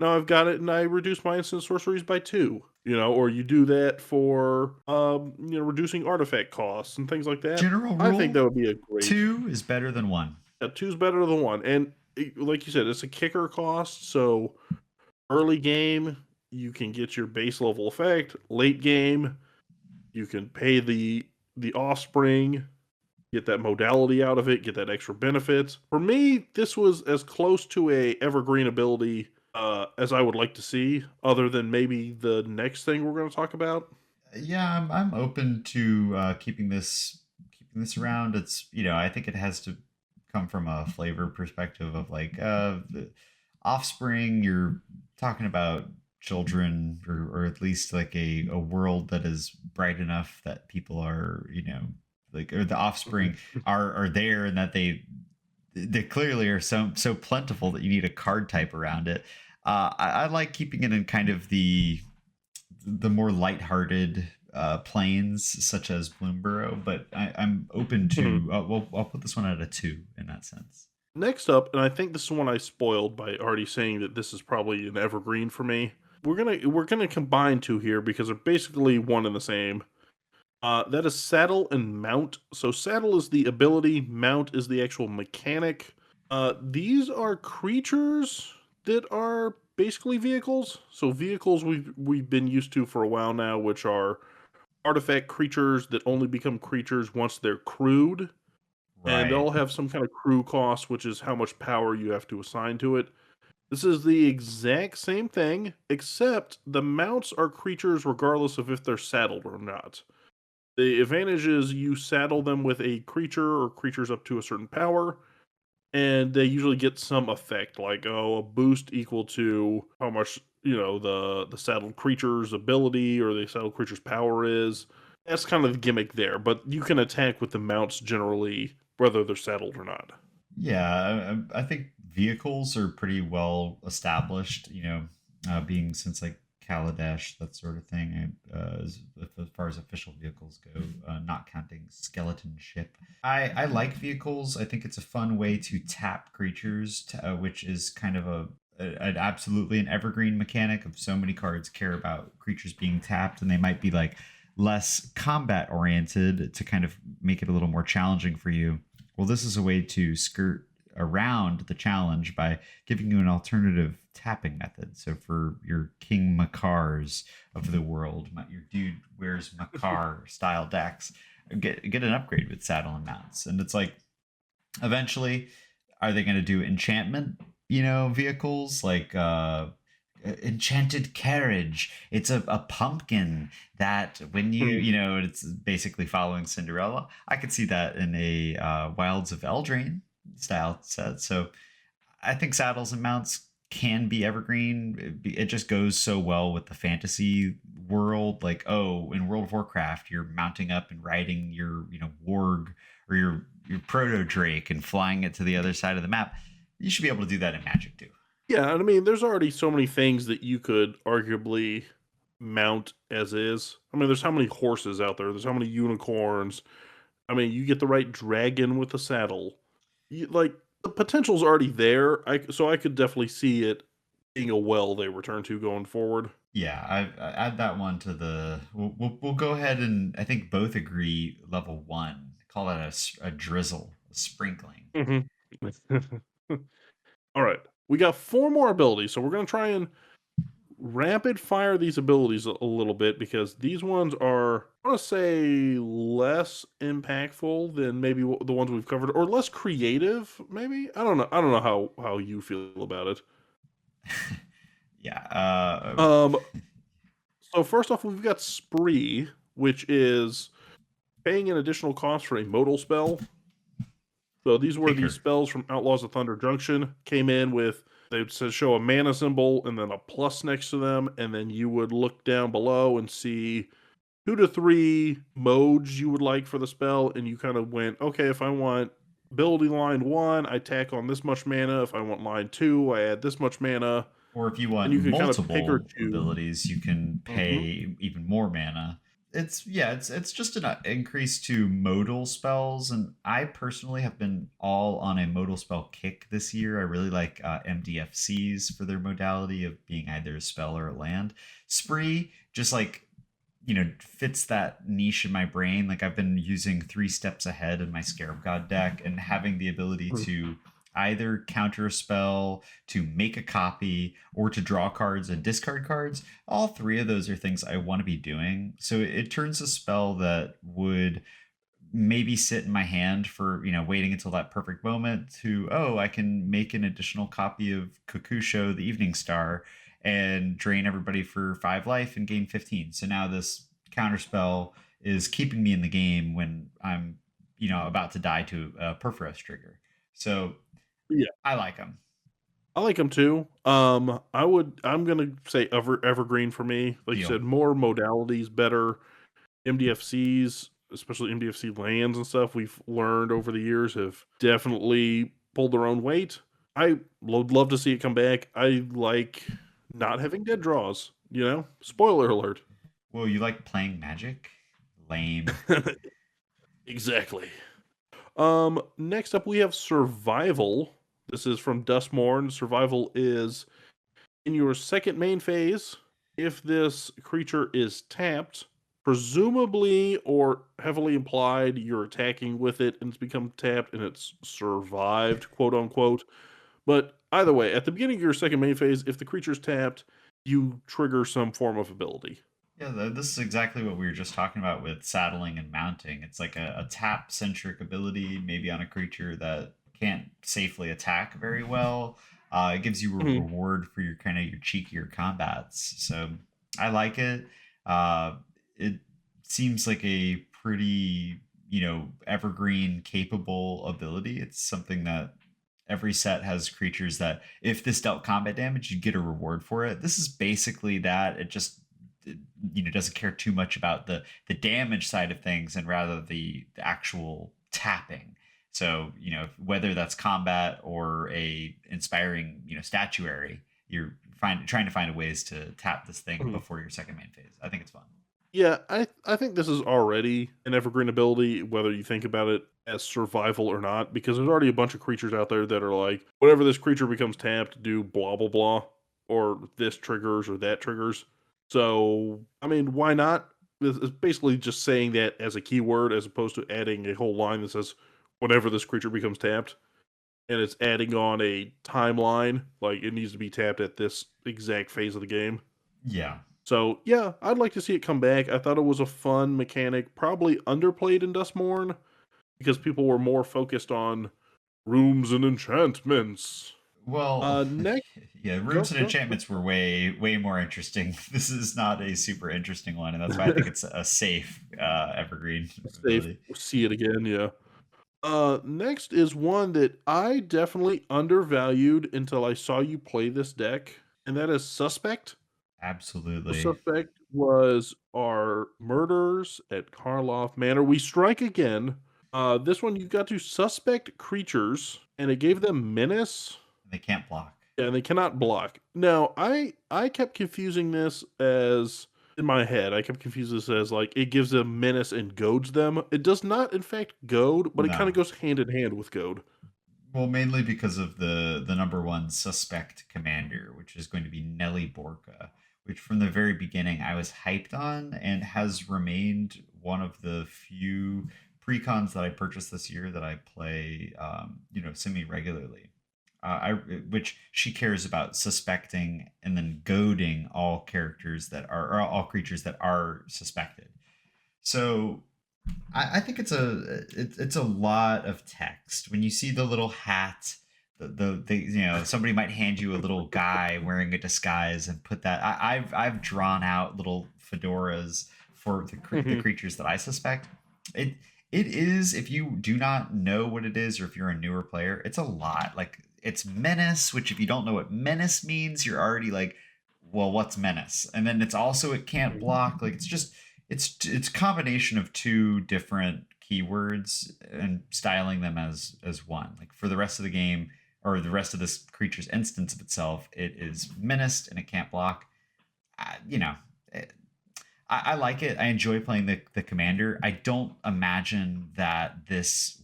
Now I've got it, and I reduce my instant sorceries by two. Or you do that for reducing artifact costs and things like that. General I think rule: that would be a great. two is better than one. Two's better than one, and like you said, it's a kicker cost, so early game, you can get your base level effect. Late game, you can pay the offspring, get that modality out of it, get that extra benefits. For me, this was as close to a evergreen ability as I would like to see, other than maybe the next thing we're going to talk about. Yeah, I'm open to keeping this around. It's I think it has to come from a flavor perspective of like the offspring. You're talking about children, or at least like a world that is bright enough that people are like, or the offspring are there, and that they clearly are so plentiful that you need a card type around it. I like keeping it in kind of the more lighthearted planes, such as Bloomborough, but I'm open Mhm. to. I'll put this one at a two in that sense. Next up, and I think this is one I spoiled by already saying that this is probably an evergreen for me. We're gonna combine two here because they're basically one and the same. That is saddle and mount. So saddle is the ability, mount is the actual mechanic. These are creatures that are basically vehicles. So vehicles we've been used to for a while now, which are artifact creatures that only become creatures once they're crewed, and Right. they'll have some kind of crew cost, which is how much power you have to assign to it. This is the exact same thing, except the mounts are creatures regardless of if they're saddled or not. The advantage is you saddle them with a creature or creatures up to a certain power, and they usually get some effect, like a boost equal to how much the saddled creature's ability or the saddled creature's power is. That's kind of the gimmick there, but you can attack with the mounts generally, whether they're saddled or not. Yeah, I think vehicles are pretty well established. Being since like Kaladesh, that sort of thing. As far as official vehicles go, not counting skeleton ship. I like vehicles. I think it's a fun way to tap creatures, which is kind of an absolutely an evergreen mechanic of so many cards care about creatures being tapped, and they might be like less combat oriented to kind of make it a little more challenging for you. Well, this is a way to skirt around the challenge by giving you an alternative tapping method. So for your King Makars of the world, your dude wears Makar style decks, get an upgrade with saddle and mounts. And it's like, eventually, are they going to do enchantment, vehicles like enchanted carriage? It's a pumpkin that when it's basically following Cinderella. I could see that in a Wilds of Eldraine style set. So I think saddles and mounts can be evergreen. It just goes so well with the fantasy world. Like, oh, in World of Warcraft, you're mounting up and riding your, warg or your proto drake and flying it to the other side of the map. You should be able to do that in Magic too. Yeah, and I mean, there's already so many things that you could arguably mount as is. I mean, there's how many horses out there. There's how many unicorns. I mean, you get the right dragon with a saddle. Like the potential's already there. So I could definitely see it being a well they return to going forward. Yeah, I add that one to the. We'll go ahead and I think both agree level one. Call that a drizzle, a sprinkling. Hmm. All right, we got four more abilities, so we're gonna try and rapid fire these abilities a little bit because these ones are, I want to say, less impactful than maybe the ones we've covered, or less creative. Maybe I don't know. I don't know how you feel about it. Yeah. Um. So first off, we've got Spree, which is paying an additional cost for a modal spell. So these were the Kicker. spells from Outlaws of Thunder Junction. Came in with, they would show a mana symbol and then a plus next to them, and then you would look down below and see 2 to 3 modes you would like for the spell, and you kind of went, okay, if I want ability line 1, I tack on this much mana. If I want line 2, I add this much mana, Or if you and want you could kind of pick or multiple choose. abilities, you can Hmm. pay even more mana. It's just an increase to modal spells, and I personally have been all on a modal spell kick this year. I really like MDFCs for their modality of being either a spell or a land. Spree just like fits that niche in my brain. Like I've been using 3 steps ahead in my Scarab God deck, and having the ability to either counter a spell, to make a copy, or to draw cards and discard cards. All 3 of those are things I want to be doing. So it turns a spell that would maybe sit in my hand for waiting until that perfect moment to, oh, I can make an additional copy of Kokusho the Evening Star and drain everybody for 5 life and gain 15. So now this counterspell is keeping me in the game when I'm about to die to a Perforos trigger. So Yeah, I like them. I like them too. I'm gonna say evergreen for me. Like you Deal. said, more modalities, better MDFCs, especially MDFC lands and stuff. We've learned over the years have definitely pulled their own weight. I would love to see it come back. I like not having dead draws. Spoiler alert. Well, you like playing Magic? Lame. Exactly. Next up we have Survival. This is from Dustmorn. Survival is in your second main phase. If this creature is tapped, presumably or heavily implied, you're attacking with it and it's become tapped and it's survived, quote unquote. But either way, at the beginning of your second main phase, if the creature's tapped, you trigger some form of ability. Yeah, this is exactly what we were just talking about with saddling and mounting. It's like a tap centric ability, maybe on a creature that can't safely attack very well. It gives you a Mhm. reward for your kind of your cheekier combats. So I like it. It seems like a pretty evergreen capable ability. It's something that every set has creatures that if this dealt combat damage, you get a reward for it. This is basically that. It just doesn't care too much about the damage side of things and rather the actual tapping. So whether that's combat or a inspiring statuary, you're trying to find ways to tap this thing Mhm. before your second main phase. I think it's fun. Yeah, I think this is already an evergreen ability, whether you think about it as survival or not, because there's already a bunch of creatures out there that are like, whenever this creature becomes tapped, do blah blah blah, or this triggers or that triggers. So, I mean, why not? It's basically just saying that as a keyword as opposed to adding a whole line that says, whenever this creature becomes tapped, and it's adding on a timeline, like it needs to be tapped at this exact phase of the game. Yeah. So yeah, I'd like to see it come back. I thought it was a fun mechanic, probably underplayed in Dustmorn because people were more focused on rooms and enchantments. Well, Next, yeah, go rooms and go go. enchantments were way more interesting. This is not a super interesting one, and that's why I think it's a safe evergreen Safe. ability. See it again. Yeah. Next is one that I definitely undervalued until I saw you play this deck, and that is Suspect. The Absolutely. suspect was our murders at Karloff Manor. We strike again. This one you got to suspect creatures, and it gave them menace, They can't block. and they cannot block. Now, I kept confusing this as in my head. I kept confusing this as like it gives them menace and goads them. It does not, in fact, goad, but it kind No. of goes hand in hand with goad. Well, mainly because of the number one suspect commander, which is going to be Nelly Borka, which from the very beginning I was hyped on and has remained one of the few precons that I purchased this year that I play, semi regularly. I which she cares about suspecting and then goading all characters that are or all creatures that are suspected. So I think it's a lot of text. When you see the little hat, the somebody might hand you a little guy wearing a disguise and put that. I've drawn out little fedoras for the Mhm. creatures that I suspect. It it is, if you do not know what it is or if you're a newer player, it's a lot. Like it's menace, which if you don't know what menace means, you're already like, well, what's menace? And then it's also it can't block. Like it's a combination of two different keywords and styling them as one. Like for the rest of the game or the rest of this creature's instance of itself, it is menaced and it can't block. You know, it, I like it. I enjoy playing the commander. I don't imagine that this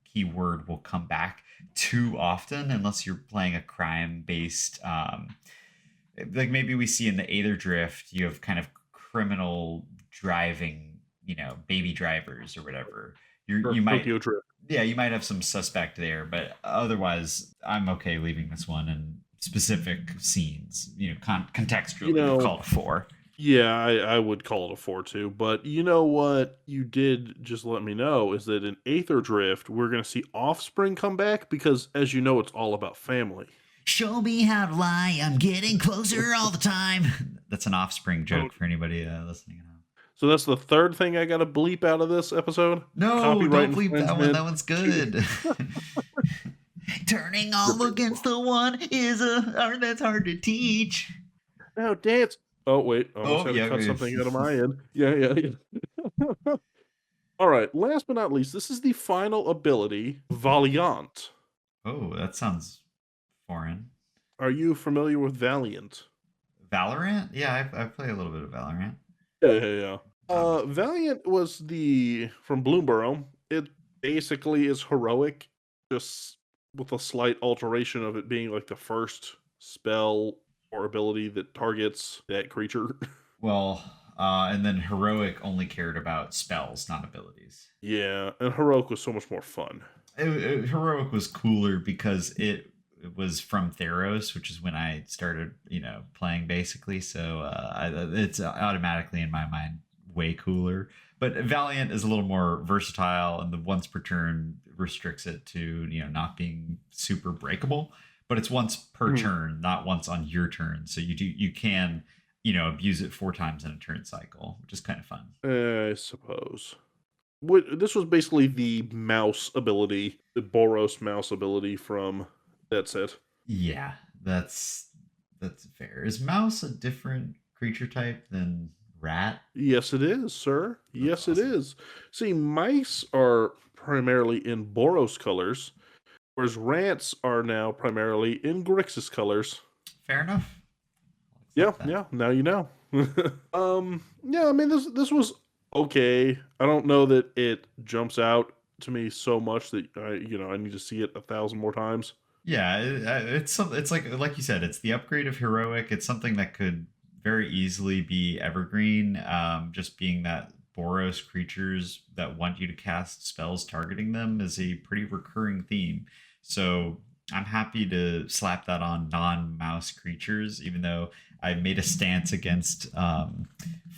keyword will come back too often unless you're playing a crime based like maybe we see in the Aether Drift, you have kind of criminal driving, baby drivers or whatever. Or You might, Tokyo Drift. yeah, you might have some suspect there, but otherwise, I'm okay leaving this one in specific scenes. You Contextually, we've know, called it four. yeah, I would call it a 4-2, but you know what you did just let me know is that in Aether Drift, we're going to see Offspring come back because, as you know, it's all about family. Show me how to lie. I'm getting closer all the time. That's an Offspring Oh, joke for anybody listening at home. so that's the third thing I got to bleep out of this episode. No, Copyright don't bleep that one. infringement. That one's good. Turning all Ripping. against the one is a art that's hard to teach. Now dance. Oh wait, almost Oh, had to yeah. cut something out of my end. Yeah, yeah, yeah. All right. Last but not least, this is the final ability, Valiant. Oh, that sounds foreign. Are you familiar with Valiant? Valorant? Yeah, I play a little bit of Valorant. Yeah, yeah, yeah. Um, Valiant was the from Bloomborough. It basically is heroic, just with a slight alteration of it being like the first spell or ability that targets that creature. well, and then Heroic only cared about spells, not abilities. Yeah, and heroic was so much more fun. Heroic was cooler because it was from Theros, which is when I started, playing basically. So it's automatically in my mind way cooler. But Valiant is a little more versatile, and the once per turn restricts it to not being super breakable. But it's once per Mhm. turn, not once on your turn. So you can abuse it 4 times in a turn cycle, which is kind of fun. I suppose. This was basically the mouse ability, the Boros mouse ability from that set. Yeah, that's fair. Is mouse a different creature type than rat? Yes, it is, sir. That's Yes, it awesome. is. See, mice are primarily in Boros colors, whereas rats are now primarily in Grixis colors. Fair enough. I'll Yeah, accept that. yeah. Now you know. Yeah. I mean, this was okay. I don't know that it jumps out to me so much that I need to see it 1,000 more times. Yeah, it's something. It's like you said, it's the upgrade of heroic. It's something that could very easily be evergreen. Just being that Boros creatures that want you to cast spells targeting them is a pretty recurring theme. So I'm happy to slap that on non-mouse creatures, even though I made a stance against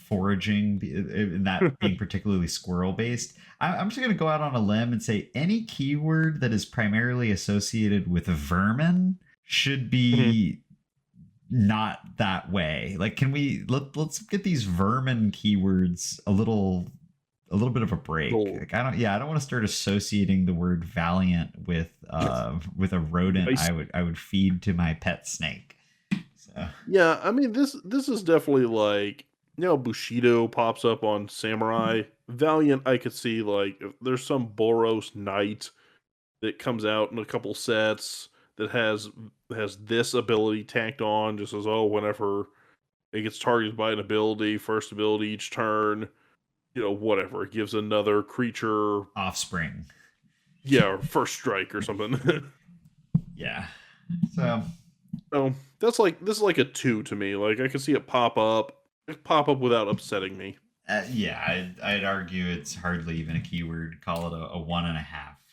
foraging and that being particularly squirrel based. I'm just going to go out on a limb and say any keyword that is primarily associated with vermin should Mhm. be not that way. Like, can let's get these vermin keywords a little bit of a break. Little Like, I don't want to start associating the word valiant with a rodent nice. I would feed to my pet snake. So Yeah, I mean this is definitely like Bushido pops up on Samurai. Valiant, I could see like if there's some Boros Knight that comes out in a couple sets that has this ability tacked on just as whenever it gets targeted by an ability, first ability each turn, whatever. It gives another creature, offspring. yeah, or first strike or something. Yeah. So So that's like this is like a 2 to me. Like I can see it pop up without upsetting me. yeah, I'd argue it's hardly even a keyword. Call it a 1.5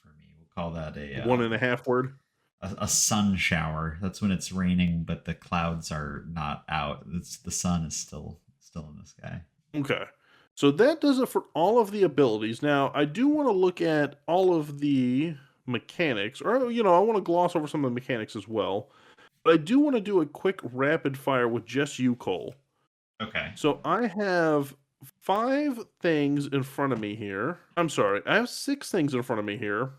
for me. We'll call that a One and a half word. a sun shower. That's when it's raining, but the clouds are not out. The sun is still in the sky. Okay. So that does it for all of the abilities. Now, I do want to look at all of the mechanics, or, I want to gloss over some of the mechanics as well. But I do want to do a quick rapid fire with just you, Cole. Okay. So I have 5 things in front of me here. I'm sorry, I have 6 things in front of me here.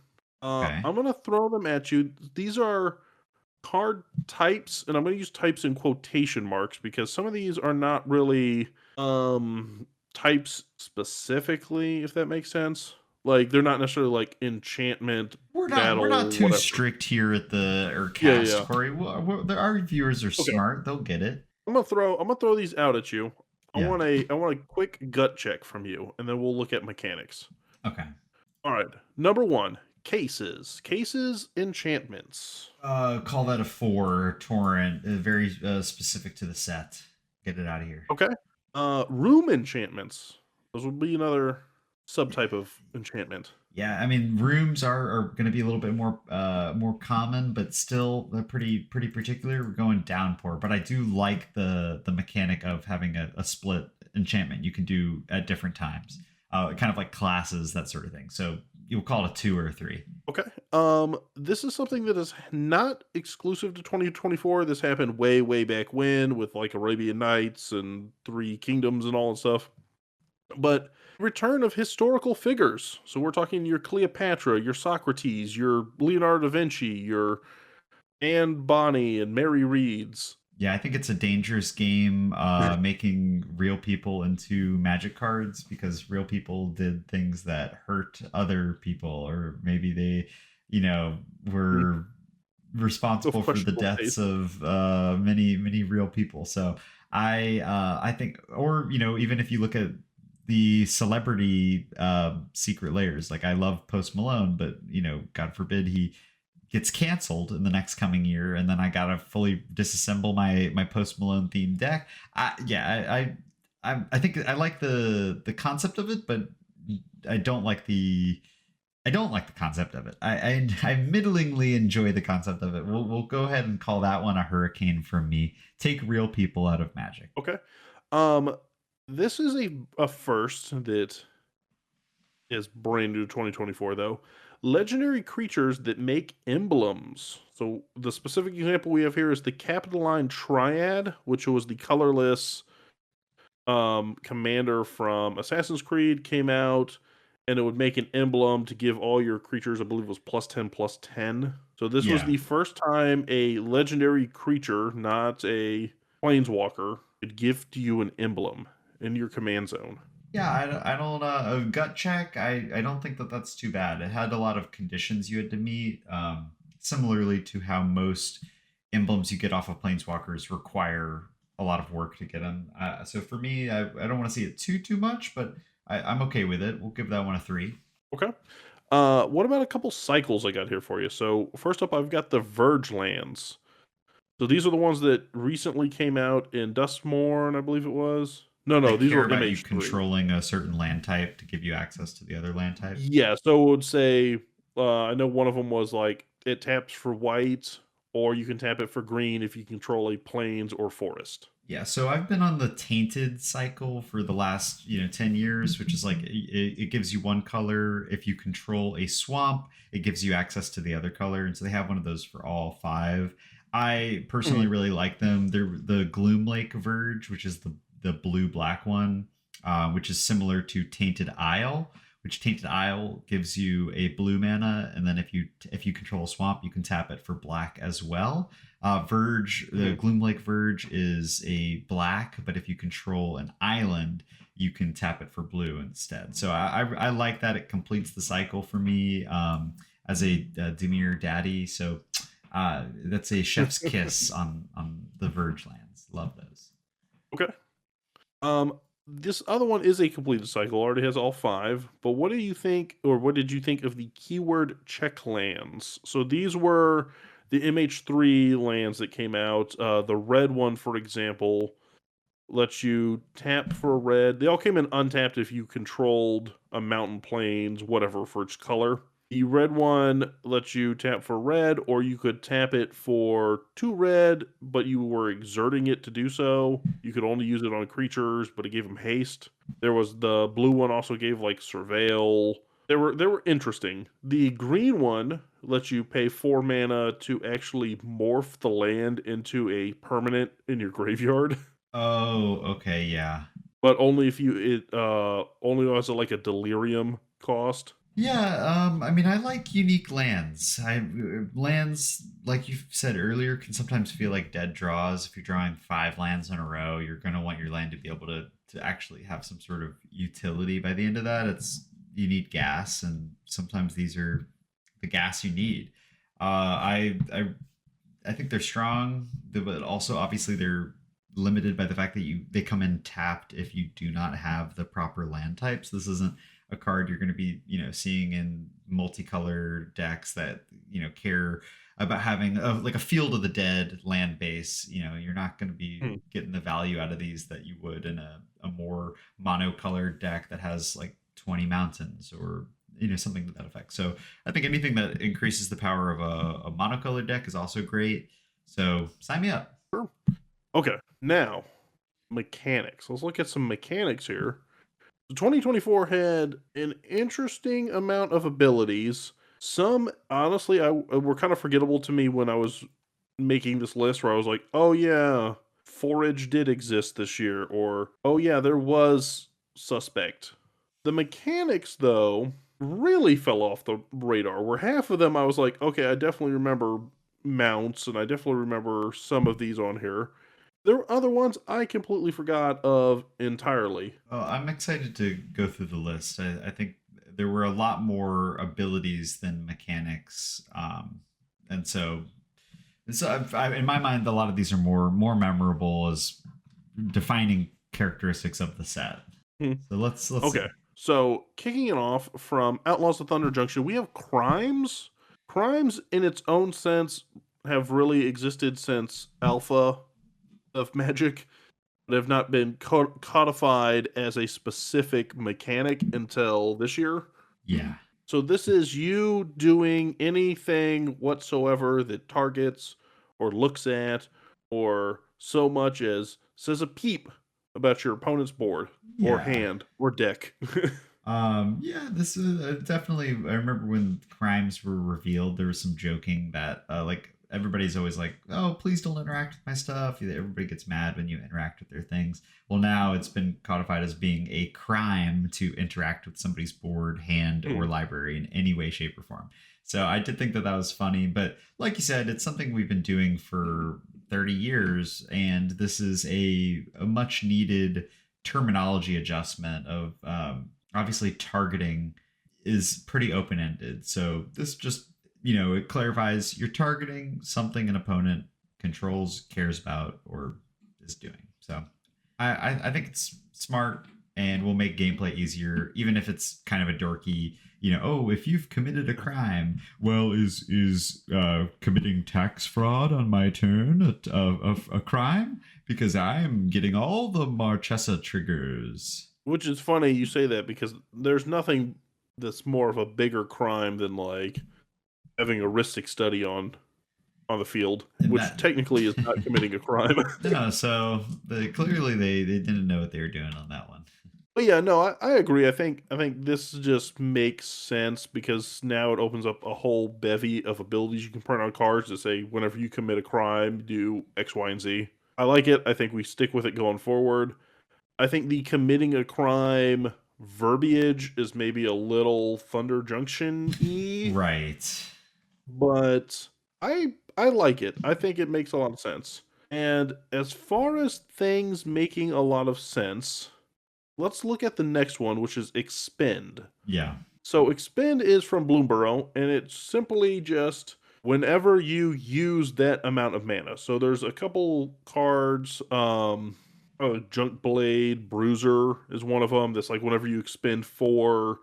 Okay. I'm going to throw them at you. These are card types, and I'm going to use types in quotation marks because some of these are not really types specifically, if that makes sense. Like they're not necessarily like enchantment, We're not battle, too whatever. strict here at the or Yeah, cast, yeah. Corey. Our viewers are Okay. smart. They'll get it. I'm gonna throw these out at you. Yeah. I want a quick gut check from you, and then we'll look at mechanics. Okay. All right. Number one, cases. Cases, enchantments. Call that a 4 torrent. Very specific to the set. Get it out of here. Okay. Room enchantments. Those would be another subtype of enchantment. Yeah, I mean rooms are going to be a little bit more common, but still they're pretty particular. We're going downpour, but I do like the mechanic of having a split enchantment you can do at different times, kind of like classes, that sort of thing. So you'll call it a 2 or a 3. Okay. This is something that is not exclusive to 2024. This happened way, way back when with like Arabian Nights and Three Kingdoms and all that stuff. But return of historical figures. So we're talking your Cleopatra, your Socrates, your Leonardo da Vinci, your Anne Bonny and Mary Reads. Yeah, I think it's a dangerous game, making real people into magic cards because real people did things that hurt other people, or maybe they, you know, were responsible Of for the questionable deaths taste. of many real people. So I think, or even if you look at the celebrity secret layers, like I love Post Malone, but God forbid he gets canceled in the next coming year, and then I gotta fully disassemble my Post Malone themed deck. I think I like the concept of it, but I don't like the I don't like the concept of it. I middlingly enjoy the concept of it. We'll go ahead and call that one a hurricane from me. Take real people out of Magic. Okay. Um, this is a first that is brand new to 2024 though. Legendary creatures that make emblems. So the specific example we have here is the Capitoline Triad, which was the colorless commander from Assassin's Creed, came out, and it would make an emblem to give all your creatures, I believe it was +10/+10. So this was Yeah. the first time a legendary creature, not a planeswalker, could gift you an emblem in your command zone. Yeah, I don't a gut check. I don't think that that's too bad. It had a lot of conditions you had to meet, similarly to how most emblems you get off of planeswalkers require a lot of work to get them. So for me, I don't want to see it too much, but I'm okay with it. We'll give that one a 3. Okay. What about a couple cycles I got here for you? So first up, I've got the Verge lands. So these are the ones that recently came out in Dustmourn, I believe it was. No, I no, these care were about you MH3. controlling a certain land type to give you access to the other land type. Yeah, so it would say, I know one of them was like it taps for white, or you can tap it for green if you control a plains or forest. Yeah, so I've been on the tainted cycle for the last 10 years, which is like it gives you one color. If you control a swamp, it gives you access to the other color, and so they have one of those for all 5. I personally Mhm. really like them. They're the Gloom Lake Verge, which is the blue black one, which is similar to Tainted Isle, which Tainted Isle gives you a blue mana, and then if you control a swamp, you can tap it for black as well. Verge, the Mhm. Gloomlake Verge is a black, but if you control an island, you can tap it for blue instead. So I like that. It completes the cycle for me, as a Demir daddy. So that's a chef's kiss on the Verge lands. Love those. Okay. This other one is a completed cycle. Already has all 5. But what do you think, or what did you think of the keyword check lands? So these were the MH3 lands that came out. The red one, for example, lets you tap for a red. They all came in untapped if you controlled a mountain plains, whatever, for each color. The red one lets you tap for red, or you could tap it for 2 red, but you were exerting it to do so. You could only use it on creatures, but it gave them haste. There was the blue one also gave, like, surveil. They were interesting. The green one lets you pay 4 mana to actually morph the land into a permanent in your graveyard, Oh, okay, yeah. but only if you only as, like, a delirium cost. Yeah, I mean, I like unique lands. Lands, like you said earlier, can sometimes feel like dead draws. If you're drawing 5 lands in a row, you're gonna want your land to be able to actually have some sort of utility. By the end of that, it's you need gas, and sometimes these are the gas you need. I think they're strong, but also obviously they're limited by the fact that they come in tapped if you do not have the proper land types. This isn't a card you're going to be seeing in multicolor decks that care about having like a Field of the Dead land base. You're not going to be Hmm. getting the value out of these that you would in a more monocolored deck that has like 20 mountains or something to that effect. So I think anything that increases the power of a monocolored deck is also great. So sign me up. Sure. Okay, now mechanics. Let's look at some mechanics here. 2024 had an interesting amount of abilities. Some, honestly, were kind of forgettable to me when I was making this list, where I was like, "Oh yeah, Forage did exist this year," or "Oh yeah, there was Suspect." The mechanics, though, really fell off the radar. Where half of them, I was like, "Okay, I definitely remember mounts, and I definitely remember some of these on here." There were other ones I completely forgot of entirely. Well, I'm excited to go through the list. I think there were a lot more abilities than mechanics, and in my mind, a lot of these are more memorable as defining characteristics of the set. Hmm. So let's Okay. see. So, kicking it off from Outlaws of Thunder Junction, we have crimes. Crimes, in its own sense, have really existed since Alpha of Magic, but have not been codified as a specific mechanic until this year. Yeah, So, this is you doing anything whatsoever that targets or looks at or so much as says a peep about your opponent's board or yeah. hand or deck. Yeah, this is definitely. I remember when crimes were revealed, there was some joking that, like, everybody's always like, "Oh, please don't interact with my stuff." Everybody gets mad when you interact with their things. Well, now it's been codified as being a crime to interact with somebody's board, hand, or Hmm. library in any way, shape, or form. So I did think that that was funny, but like you said, it's something we've been doing for 30 years, and this is a much needed terminology adjustment of obviously targeting is pretty open ended. So this just, it clarifies you're targeting something an opponent controls, cares about, or is doing. So I think it's smart and will make gameplay easier, even if it's kind of a dorky, oh, if you've committed a crime, well, is committing tax fraud on my turn a crime? Because I'm getting all the Marchesa triggers. Which is funny you say that because there's nothing that's more of a bigger crime than like having a heuristic study on the field, And which that technically is not committing a crime. no, so clearly they didn't know what they were doing on that one. But yeah, no, I agree. I think this just makes sense because now it opens up a whole bevy of abilities you can print on cards that say whenever you commit a crime, do X, Y, and Z. I like it. I think we stick with it going forward. I think the committing a crime verbiage is maybe a little Thunder Junction y, Right. but I like it. I think it makes a lot of sense. And as far as things making a lot of sense, let's look at the next one, which is expend. Yeah. So expend is from Bloomborough, and it's simply just whenever you use that amount of mana. So there's a couple cards. Junk Blade Bruiser is one of them. That's like whenever you expend 4,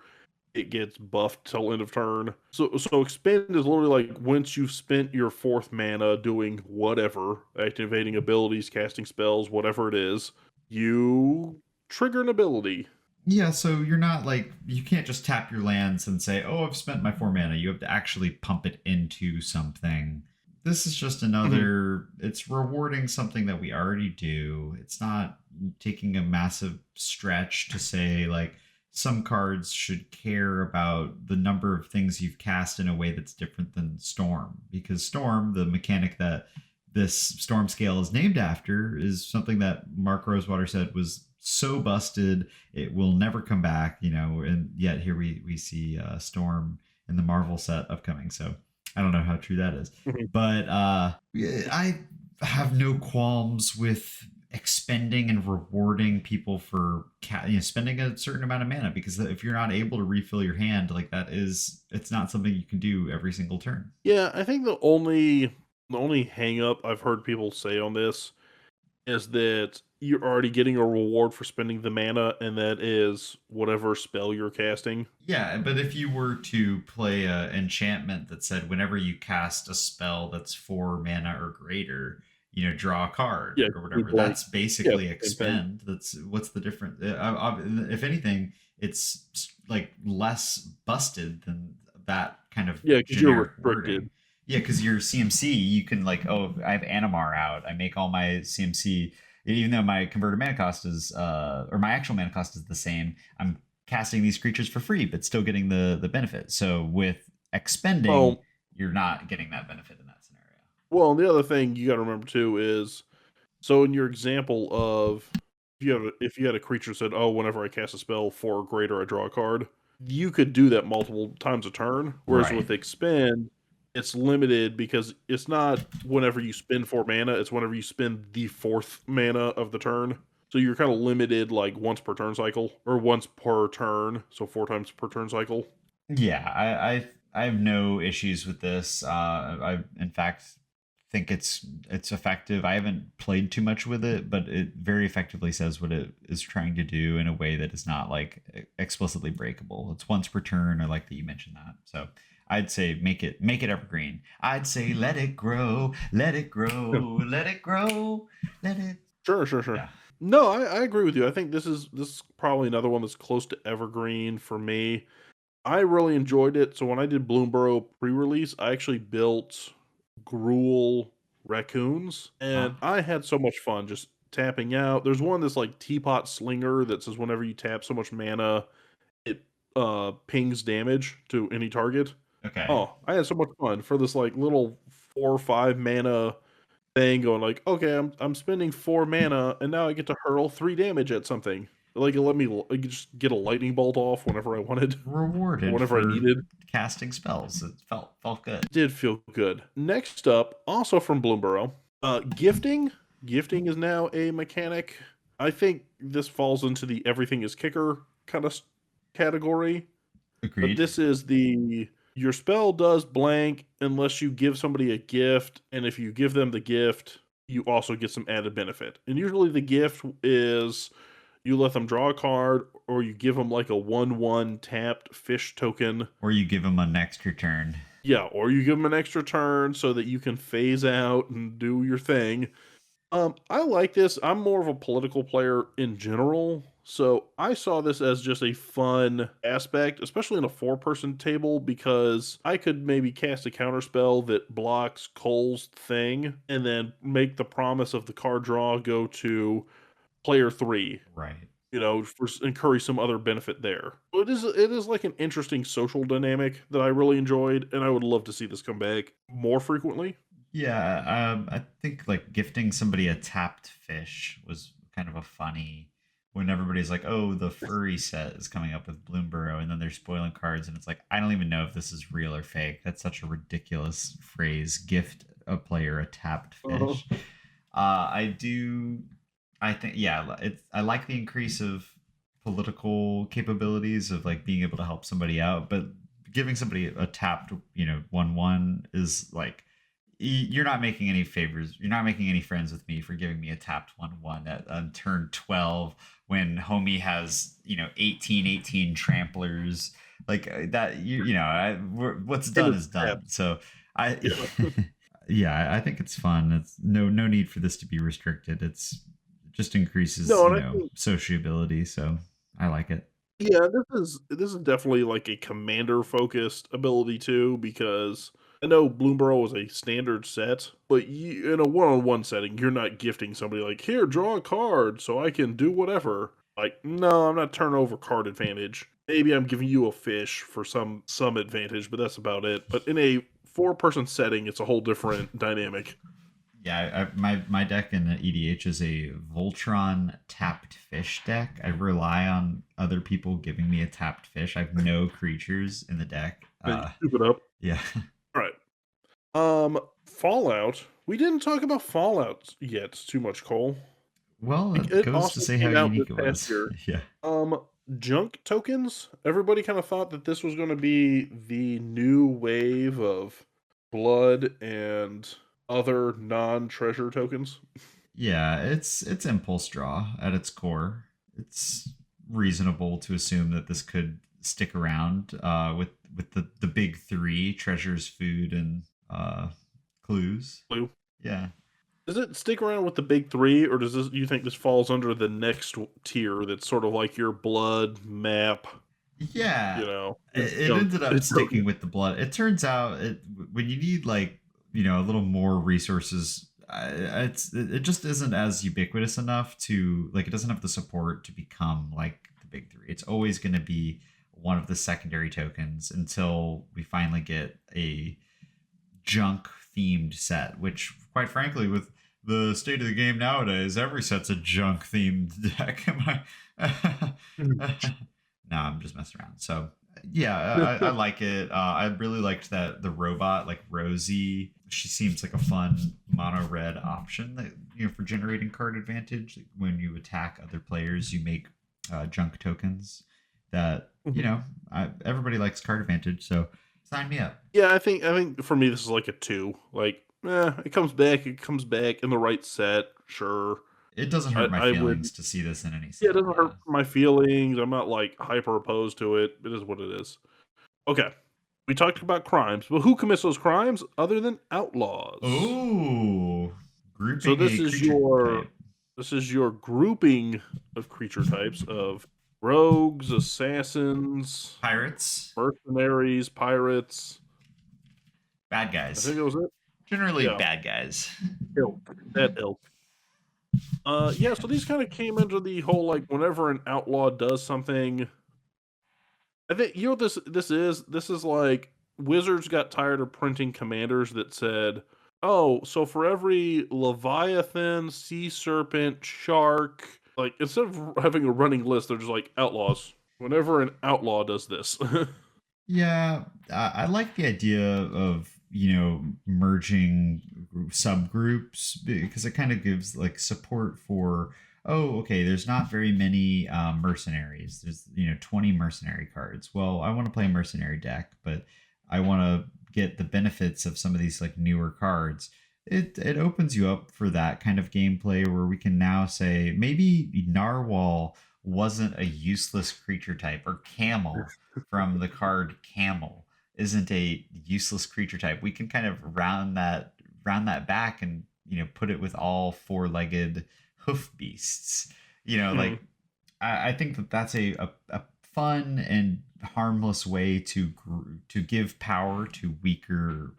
it gets buffed till end of turn. So expend is literally like once you've spent your 4th mana doing whatever, activating abilities, casting spells, whatever it is, you trigger an ability. Yeah, so you're not like, you can't just tap your lands and say, "Oh, I've spent my 4 mana." You have to actually pump it into something. This is just Mhm. another, it's rewarding something that we already do. It's not taking a massive stretch to say like some cards should care about the number of things you've cast in a way that's different than Storm, because Storm, the mechanic that this Storm scale is named after, is something that Mark Rosewater said was so busted it will never come back, and yet here we see Storm in the Marvel set upcoming. So I don't know how true that is, Mhm. but I have no qualms with expending and rewarding people for spending a certain amount of mana, because if you're not able to refill your hand, like it's not something you can do every single turn. Yeah, I think the only hang up I've heard people say on this is that you're already getting a reward for spending the mana, and that is whatever spell you're casting. Yeah, but if you were to play a enchantment that said whenever you cast a spell that's 4 mana or greater, draw a card Yeah, or complete whatever, blank. that's Yeah, basically same thing. expend. That's what's the difference? If anything, it's like less busted than that kind of Yeah, because you're generic restricted. wording. Yeah, because your CMC, you can like, oh, I have Animar out. I make all my CMC, even though my converted mana cost is, or my actual mana cost is the same. I'm casting these creatures for free, but still getting the benefit. So with expending, Well, you're not getting that benefit in that scenario. and the other thing you got to remember too is, so in your example of, if you had a creature that said, "Oh, whenever I cast a spell 4 or greater, I draw a card," you could do that multiple times a turn. Whereas Right. with expend, it's limited because it's not whenever you spend 4 mana; it's whenever you spend the fourth mana of the turn. So you're kind of limited, like once per turn cycle or once per turn, so 4 times per turn cycle. Yeah, I have no issues with this. I in fact think it's effective. I haven't played too much with it, but it very effectively says what it is trying to do in a way that is not like explicitly breakable. It's once per turn. I like that you mentioned that. So I'd say make it evergreen. I'd say let it grow, let it grow, let it grow, let it. Sure, sure, sure. Yeah. No, I agree with you. I think this is probably another one that's close to evergreen for me. I really enjoyed it. So when I did Bloomborough pre-release, I actually built Gruul raccoons, and Oh, I had so much fun just tapping out. There's one that's like Teapot Slinger that says whenever you tap so much mana, it pings damage to any target. okay. Oh, I had so much fun for this like little 4 or 5 mana thing going like, okay, I'm spending 4 mana and now I get to hurl 3 damage at something. Like it let me I could just get a lightning bolt off whenever I wanted or Rewarded whenever I for needed. casting spells. It felt good. Did feel good. Next up, also from Bloomborough, gifting. Gifting is now a mechanic. I think this falls into the everything is kicker kind of category. But Agreed. this is the your spell does blank unless you give somebody a gift, and if you give them the gift, you also get some added benefit. And usually the gift is you let them draw a card, or you give them like a 1/1 tapped fish token. Or you give them an extra turn. Yeah, or you give them an extra turn so that you can phase out and do your thing. I like this. I'm more of a political player in general, so I saw this as just a fun aspect, especially in a 4-person table, because I could maybe cast a counterspell that blocks Cole's thing, and then make the promise of the card draw go to player 3. Right. Encourage some other benefit there. It is like an interesting social dynamic that I really enjoyed, and I would love to see this come back more frequently. Yeah, I think like gifting somebody a tapped fish was kind of a funny, when everybody's like, "Oh, the furry set is coming up with Bloomborough," and then they're spoiling cards, and it's like, I don't even know if this is real or fake. That's such a ridiculous phrase. Gift a player a tapped Uh-huh. fish. I do. I think, yeah, I like the increase of political capabilities of like being able to help somebody out, but giving somebody a tapped, 1/1 is like, you're not making any favors. You're not making any friends with me for giving me a tapped 1/1 at on turn 12 when homie has 18 tramplers like that. What's And done it's is done. tapped. So I Yeah. yeah, I think it's fun. It's no need for this to be restricted. It just increases No, and I think sociability. So I like it. Yeah, this is definitely like a commander focused ability too, because I know Bloomborough was a standard set, but in a one-on-one setting, you're not gifting somebody like, here, draw a card so I can do whatever. Like, no, I'm not turning over card advantage. Maybe I'm giving you a fish for some advantage, but that's about it. But in a four-person setting, it's a whole different dynamic. Yeah, my deck in EDH is a Voltron tapped fish deck. I rely on other people giving me a tapped fish. I have no creatures in the deck. Then you scoop it up. Yeah. All right. Fallout. We didn't talk about Fallout yet too much, Cole. Well, it It goes to also say how came out this unique it past was. year. Yeah. Um, Junk tokens. Everybody kind of thought that this was going to be the new wave of blood and other non-treasure tokens. Yeah, it's impulse draw at its core. It's reasonable to assume that this could stick around with the big three: treasures, food, and clues. Blue. Yeah. Does it stick around with the big three, or does this? You think this falls under the next tier? That's sort of like your blood map. Yeah, It's it junk ended up token. sticking with the blood. It turns out when you need like a little more resources, it just isn't as ubiquitous enough to like it doesn't have the support to become like the big three. It's always going to be one of the secondary tokens until we finally get a junk themed set, which quite frankly with the state of the game nowadays, every set's a junk themed deck. Am I? No, I'm just messing around. So yeah, I like it. I really liked that the robot, like Rosie, she seems like a fun mono red option that for generating card advantage. Like when you attack other players, you make junk tokens. That everybody likes card advantage, so sign me up. Yeah, I think for me this is like a two. Like, it comes back. It comes back in the right set. Sure, It doesn't hurt my I would. feelings to see this in any Yeah, it set. doesn't hurt Yeah. my feelings. I'm not like hyper opposed to it. It is what it is. Okay, we talked about crimes, but who commits those crimes other than outlaws? Oh, So grouping this a is creature your type. this is your grouping of creature types of rogues, assassins, Pirates, mercenaries, pirates. bad I guys. think that was it. Generally Yeah, bad guys. ilk. That ilk. Yeah, so these kind of came into the whole like whenever an outlaw does something. I think this is like Wizards got tired of printing commanders that said, "Oh, so for every Leviathan, sea serpent, shark, like instead of having a running list, they're just like outlaws. Whenever an outlaw does this." Yeah, I like the idea of merging subgroups because it kind of gives like support for okay, there's not very many mercenaries. There's 20 mercenary cards. Well, I want to play a mercenary deck, but I want to get the benefits of some of these like newer cards. It opens you up for that kind of gameplay where we can now say maybe Narwhal wasn't a useless creature type, or Camel from the card Camel isn't a useless creature type. We can kind of round that back and put it with all four-legged hoof beasts. Mhm. Like I think that that's a fun and harmless way to give power to weaker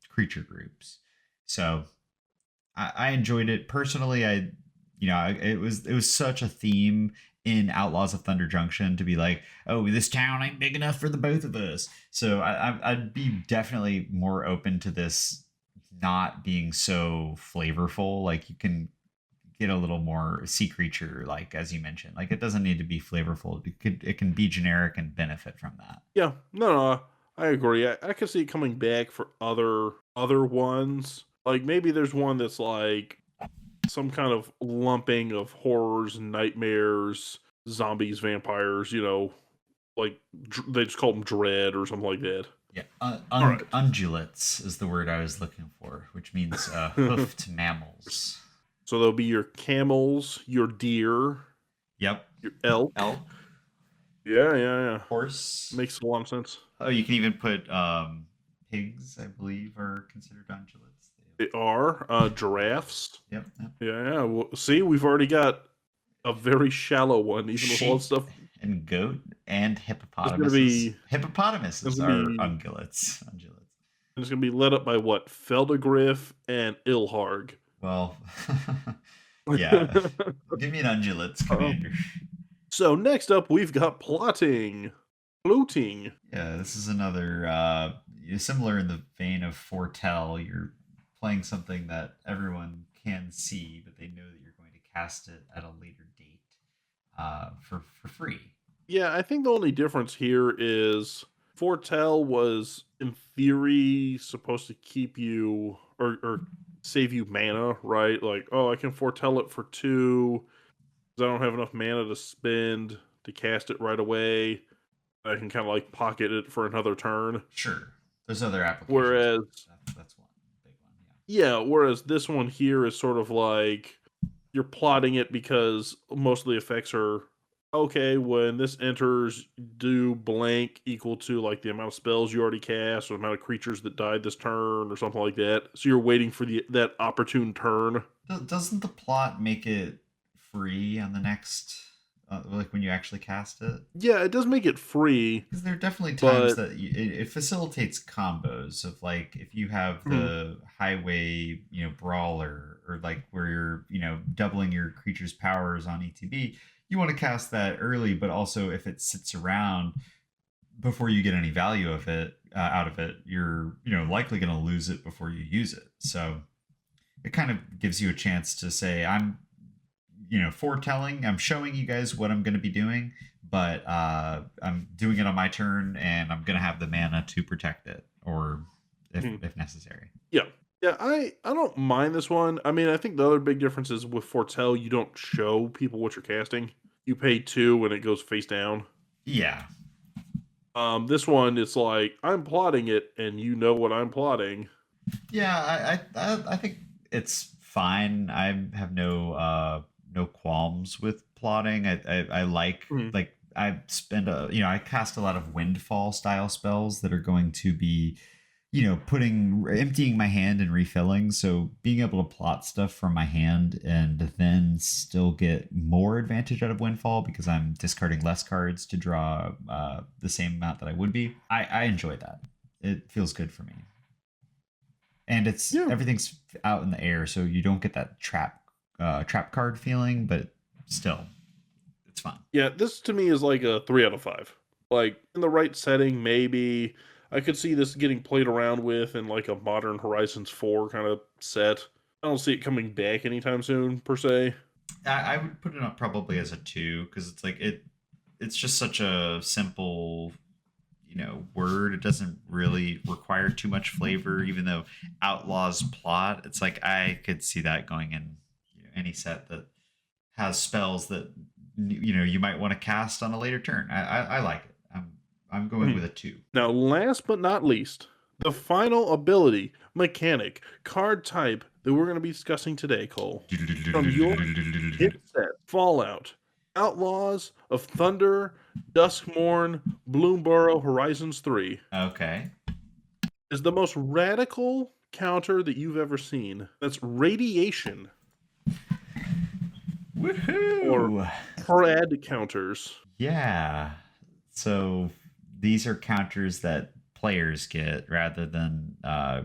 creature groups. So I enjoyed it personally. It was such a theme in Outlaws of Thunder Junction to be like, oh, this town ain't big enough for the both of us. So I'd be definitely more open to this not being so flavorful. Like you can get a little more sea creature, like as you mentioned. Like it doesn't need to be flavorful. It can be generic and benefit from that. Yeah, no, I agree. I could see it coming back for other ones. Like maybe there's one that's like some kind of lumping of horrors, nightmares, zombies, vampires. Like they just call them dread or something like that. Yeah, All right. ungulates is the word I was looking for, which means hoofed mammals. So there'll be your camels, your deer, Yep. your elk. Elk, Yeah, yeah, yeah. horse. Makes a lot of sense. Oh, you can even put pigs, I believe, are considered ungulates. They are giraffes. Yep. Yep. Yeah, yeah. Well, see, we've already got a very shallow one, even with all the Sheep. stuff. and goat and It's gonna be hippopotamuses. it's Hippopotamuses gonna are be ungulates. Ungulates. it's gonna be led up by what? Feldegriff and Ilharg. Well, yeah. Give me an ungulates, Um, commander. so next up, we've got plotting, looting. Yeah, this is another similar in the vein of foretell. You're playing something that everyone can see, but they know that you're going to cast it at a later date for free. Yeah, I think the only difference here is foretell was in theory supposed to keep you or save you mana, right? Like, oh, I can foretell it for 2 because I don't have enough mana to spend to cast it right away. I can kind of like pocket it for another turn. Sure, there's other applications. Whereas, That's one big one. yeah, whereas this one here is sort of like you're plotting it because most of the effects are okay. When this enters, do blank equal to like the amount of spells you already cast or the amount of creatures that died this turn or something like that. So you're waiting for that opportune turn. Doesn't the plot make it free on the next, like when you actually cast it? Yeah, it does make it free, Because there are definitely times but that it facilitates combos of like if you have mm, the highway, brawler, or like where you're, doubling your creature's powers on ETB, you want to cast that early, but also if it sits around before you get any value of it out of it, you're likely going to lose it before you use it. So it kind of gives you a chance to say, I'm foretelling, I'm showing you guys what I'm going to be doing, but I'm doing it on my turn and I'm going to have the mana to protect it, or mm, if necessary. yeah. Yeah, I don't mind this one. I mean, I think the other big difference is with foretell, you don't show people what you're casting. You pay 2 when it goes face down. Yeah. This one, it's like I'm plotting it, and you know what I'm plotting. Yeah, I think it's fine. I have no qualms with plotting. I Mhm. like I spend I cast a lot of windfall style spells that are going to be putting emptying my hand and refilling. So being able to plot stuff from my hand and then still get more advantage out of windfall because I'm discarding less cards to draw the same amount that I would be. I enjoy that. It feels good for me, and it's Yeah, everything's out in the air, so you don't get that trap card feeling, but still, it's fun. yeah. This to me is like a 3 out of 5. Like in the right setting, maybe I could see this getting played around with in like a modern Horizons 4 kind of set. I don't see it coming back anytime soon, per se. I would put it up probably as a 2 because it's like it's just such a simple word. It doesn't really require too much flavor, even though outlaws plot, it's like I could see that going in any set that has spells that you might want to cast on a later turn. I like it. I'm going Mhm. with a 2. Now, last but not least, the final ability, mechanic, card type that we're going to be discussing today, Cole. From your hit set, Fallout, Outlaws of Thunder, Duskmorn, Bloomborough Horizons 3, Okay. is the most radical counter that you've ever seen. That's radiation or Woohoo! Prad counters. Yeah. So these are counters that players get rather than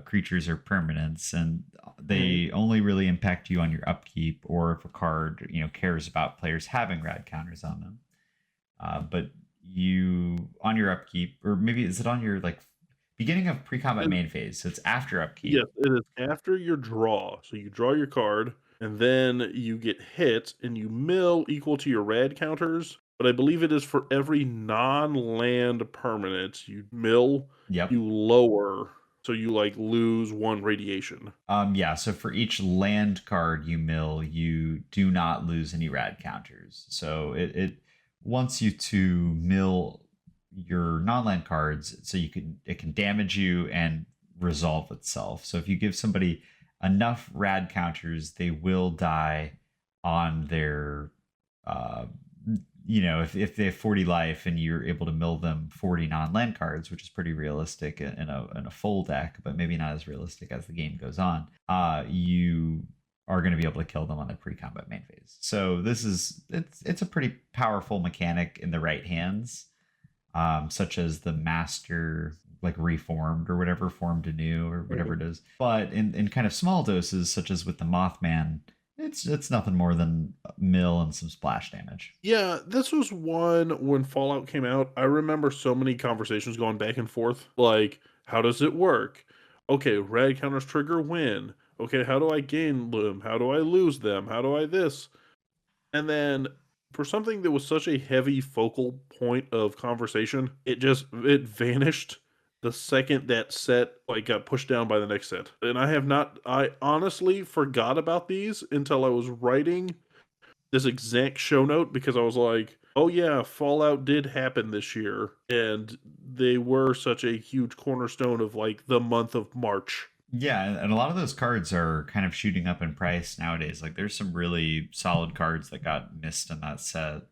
creatures or permanents, and Mhm. they only really impact you on your upkeep or if a card cares about players having rad counters on them. But you on your upkeep, or maybe is it on your like beginning of pre-combat It- main phase? So it's after upkeep. yes, it is after your draw. So you draw your card, and then you get hit, and you mill equal to your rad counters. But I believe it is for every non-land permanent you mill, Yep. you lower, so you like lose 1 radiation. Yeah, so for each land card you mill, you do not lose any rad counters. So it wants you to mill your non-land cards so it can damage you and resolve itself. So if you give somebody enough rad counters, they will die on their uh if they have 40 life and you're able to mill them 40 non-land cards, which is pretty realistic in a full deck, but maybe not as realistic as the game goes on, you are going to be able to kill them on the pre-combat main phase. So it's a pretty powerful mechanic in the right hands, such as the master like reformed or whatever, formed anew or whatever it is. But in kind of small doses, such as with the Mothman, it's nothing more than a mill and some splash damage. Yeah, this was one when Fallout came out. I remember so many conversations going back and forth. Like, how does it work? Okay, red counters trigger win. Okay, how do I gain them? How do I lose them? How do I this? And then for something that was such a heavy focal point of conversation, it vanished the second that set like got pushed down by the next set. And I honestly forgot about these until I was writing this exact show note because I was like, oh yeah, Fallout did happen this year, and they were such a huge cornerstone of like the month of March. Yeah, and a lot of those cards are kind of shooting up in price nowadays. Like there's some really solid cards that got missed in that set.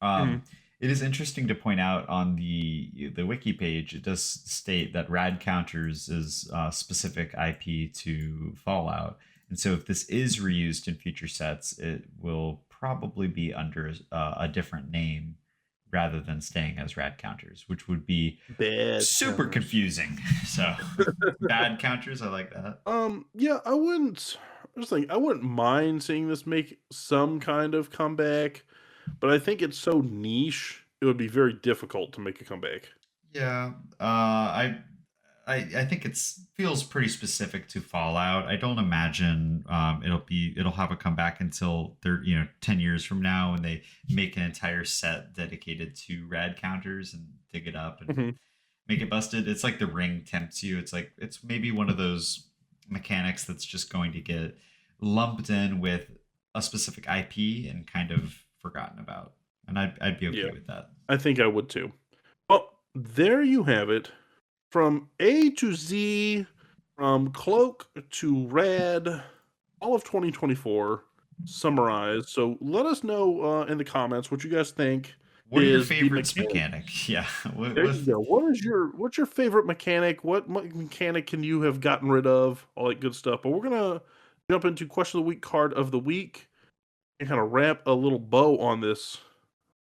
Mhm. Um, it is interesting to point out on the wiki page. It does state that Rad Counters is specific IP to Fallout, and so if this is reused in future sets, it will probably be under a different name rather than staying as Rad Counters, which would be Bad super counters. confusing. So bad counters, I like that. Yeah, I wouldn't. I just think I wouldn't mind seeing this make some kind of comeback, but I think it's so niche, it would be very difficult to make a comeback. Yeah, I think it's feels pretty specific to Fallout. I don't imagine it'll have a comeback until 10 years from now when they make an entire set dedicated to rad counters and dig it up and Mhm. make it busted. It's like the ring tempts you. It's like it's maybe one of those mechanics that's just going to get lumped in with a specific IP and kind of forgotten about. And I'd be Yeah, okay with that. I think I would too. Well, there you have it. From A to Z, from Cloak to Rad, all of 2024 summarized. So let us know in the comments what you guys think What are your is the favorites mechanic. mechanic? Yeah. There you go. What's your favorite mechanic? What mechanic can you have gotten rid of? All that good stuff. But we're gonna jump into question of the week, card of the week, and kind of wrap a little bow on this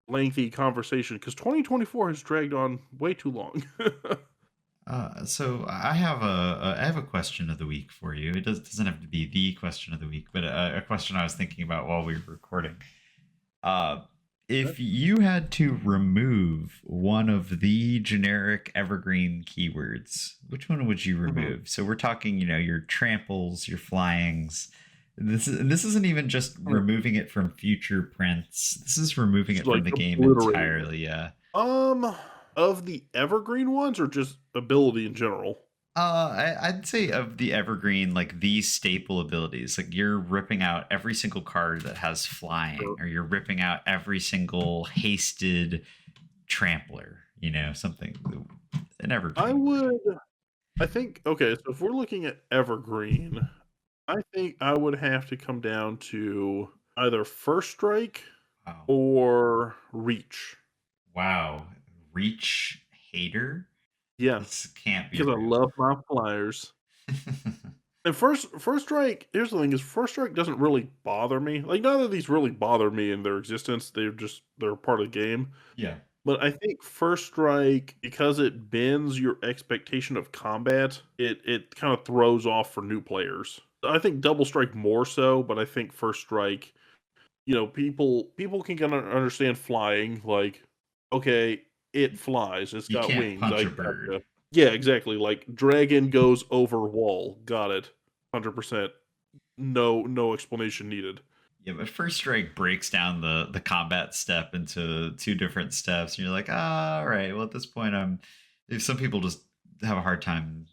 lengthy conversation because 2024 has dragged on way too long. So I have a question of the week for you. It doesn't have to be the question of the week, but a question I was thinking about while we were recording. Uh, if you had to remove one of the generic evergreen keywords, which one would you Mhm. remove? So we're talking, your tramples, your flyings. This isn't even just removing it from future prints. This is removing Just it from like the game obliterating it. entirely. Yeah. Um, of the evergreen ones or just ability in general? I'd say of the evergreen, like these staple abilities, like you're ripping out every single card that has flying, Sure. or you're ripping out every single hasted trampler. Something an I evergreen version. would I think okay, so if we're looking at evergreen, I think I would have to come down to either first strike Wow, or reach. wow, reach hater. Yeah, This can't be because I real. love my flyers. And first strike, here's the thing is first strike doesn't really bother me. Like none of these really bother me in their existence. They're part of the game. Yeah, But I think first strike, because it bends your expectation of combat, it kind of throws off for new players. I think double strike more so, but I think first strike, people can kind of understand flying. Like, okay, it flies, it's you got can't wings. punch I a bird. gotcha. Yeah, exactly. Like dragon goes over wall. Got it. 100%. No explanation needed. Yeah, but first strike breaks down the combat step into two different steps, and you're like, all right. Well, at this point, if some people just have a hard time,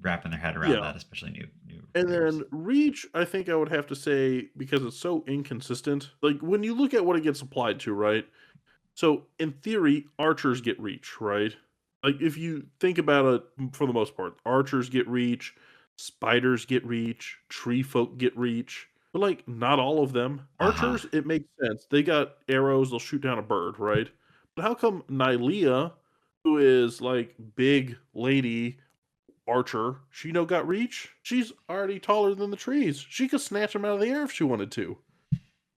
wrapping their head around Yeah. that, especially new And then players. reach, I think I would have to say because it's so inconsistent. Like when you look at what it gets applied to, right? So in theory, archers get reach, right? Like if you think about it for the most part, archers get reach, spiders get reach, tree folk get reach, but like not all of them. Uh huh. Archers, it makes sense. They got arrows, they'll shoot down a bird, right? But how come Nylea, who is like big lady archer, she no got reach. She's already taller than the trees. She could snatch them out of the air if she wanted to.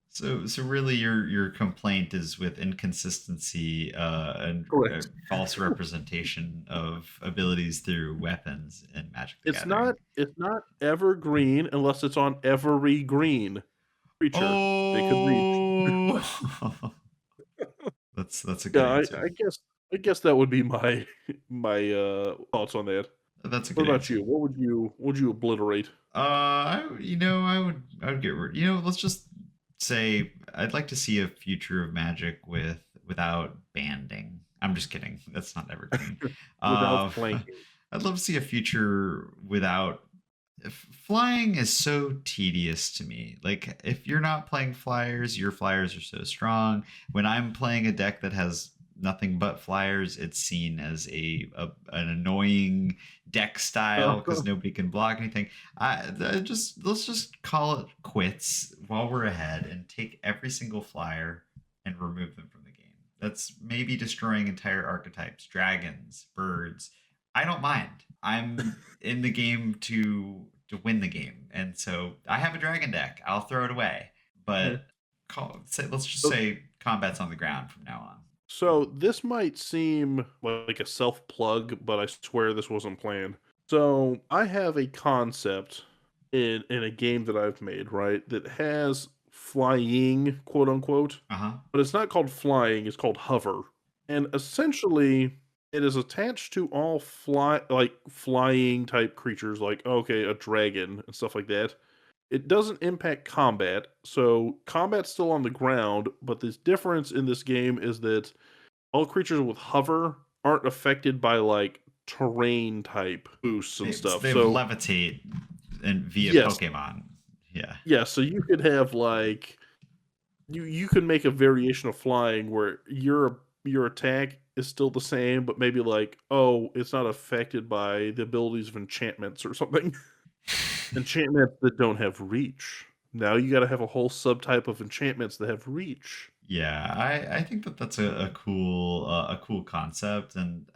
So really, your complaint is with inconsistency and Correct. false representation of abilities through weapons in Magic the It's Gathering. not evergreen unless it's on every green creature they could reach. Oh, that's a good Yeah, answer. I guess that would be my my thoughts on that. That's a What good about answer. you? What would you obliterate? I would get rid. Let's just say I'd like to see a future of Magic without banding. I'm just kidding. That's not evergreen. Without Uh, flanking. I'd love to see a future without. Flying is so tedious to me. Like if you're not playing flyers, your flyers are so strong. When I'm playing a deck that has nothing but flyers, it's seen as an annoying deck style because nobody can block anything. I just let's just call it quits while we're ahead and take every single flyer and remove them from the game. That's maybe destroying entire archetypes, dragons, birds. I don't mind. I'm in the game to win the game, and so I have a dragon deck. I'll throw it away, Mhm. but let's just say combat's on the ground from now on. So this might seem like a self plug, but I swear this wasn't planned. So I have a concept in a game that I've made, right, that has flying, quote unquote, Uh huh. but it's not called flying, it's called hover. And essentially it is attached to all flying type creatures like okay, a dragon and stuff like that. It doesn't impact combat, so combat's still on the ground, but the difference in this game is that all creatures with hover aren't affected by like terrain type boosts and stuff. They have So levitate and via yes, Pokemon. Yeah. so you could have like you could make a variation of flying where your attack is still the same, but maybe like oh, it's not affected by the abilities of enchantments or something. Enchantments that don't have reach. Now you got to have a whole subtype of enchantments that have reach. Yeah, I think that that's a cool concept, and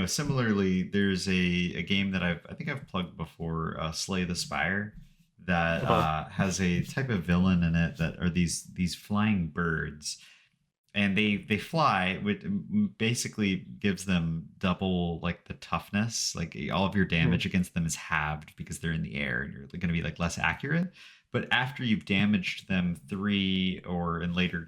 similarly, there's a game that I think I've plugged before, Slay the Spire, that Uh-huh. has a type of villain in it that are these flying birds, and they fly, which basically gives them double like the toughness. Like all of your Mhm. damage against them is halved because they're in the air, and you're going to be like less accurate. But after you've damaged them three or in later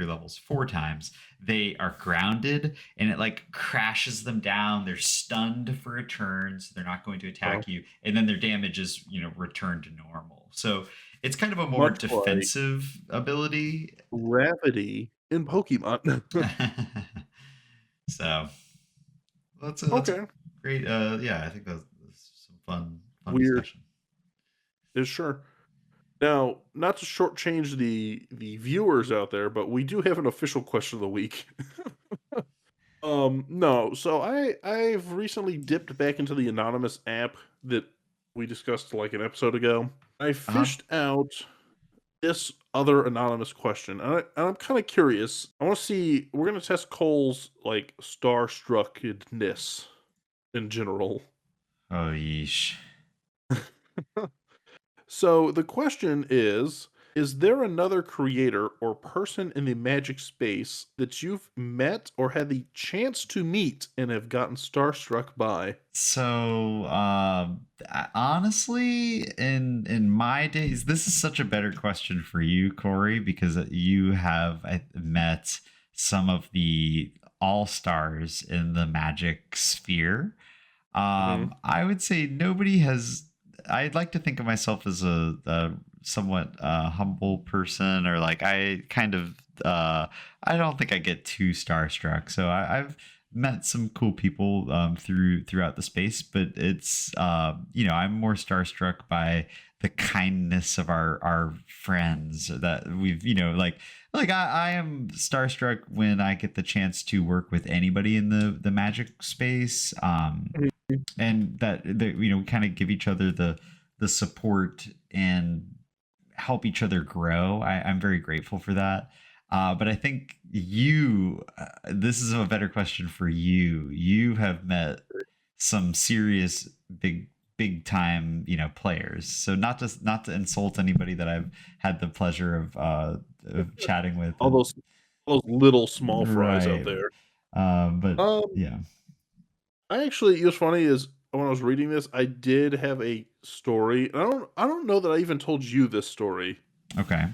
levels four times, they are grounded, and it like crashes them down. They're stunned for a turn, so they're not going to Well, attack you, and then their damage is returned to normal. So it's kind of a more much like defensive ability. gravity in Pokemon. So that's a Okay. great yeah, I think that's some fun Weird. discussion. Is sure. Now, not to shortchange the viewers out there, but we do have an official question of the week. No. So I've recently dipped back into the anonymous app that we discussed like an episode ago. I Uh-huh. fished out this other anonymous question, and I'm kind of curious. I want to see. We're gonna test Cole's like starstruckness in general. Oh yeesh. So the question is there another creator or person in the magic space that you've met or had the chance to meet and have gotten starstruck by? So honestly, in my days, this is such a better question for you, Corey, because you have met some of the all stars in the magic sphere. Mhm. I would say nobody has. I'd like to think of myself as a somewhat humble person, or like I kind of. I don't think I get too starstruck. So I've met some cool people throughout the space, but it's I'm more starstruck by the kindness of our friends that we've like I am starstruck when I get the chance to work with anybody in the magic space, Mhm. and that we kind of give each other the support and help each other grow. I'm very grateful for that. But I think this is a better question for you. You have met some serious big time, players. So not to insult anybody that I've had the pleasure of chatting with. All those little small fries out Right. there. But Um, yeah. I actually, what's funny is when I was reading this, I did have a story. And I don't know that I even told you this story. Okay.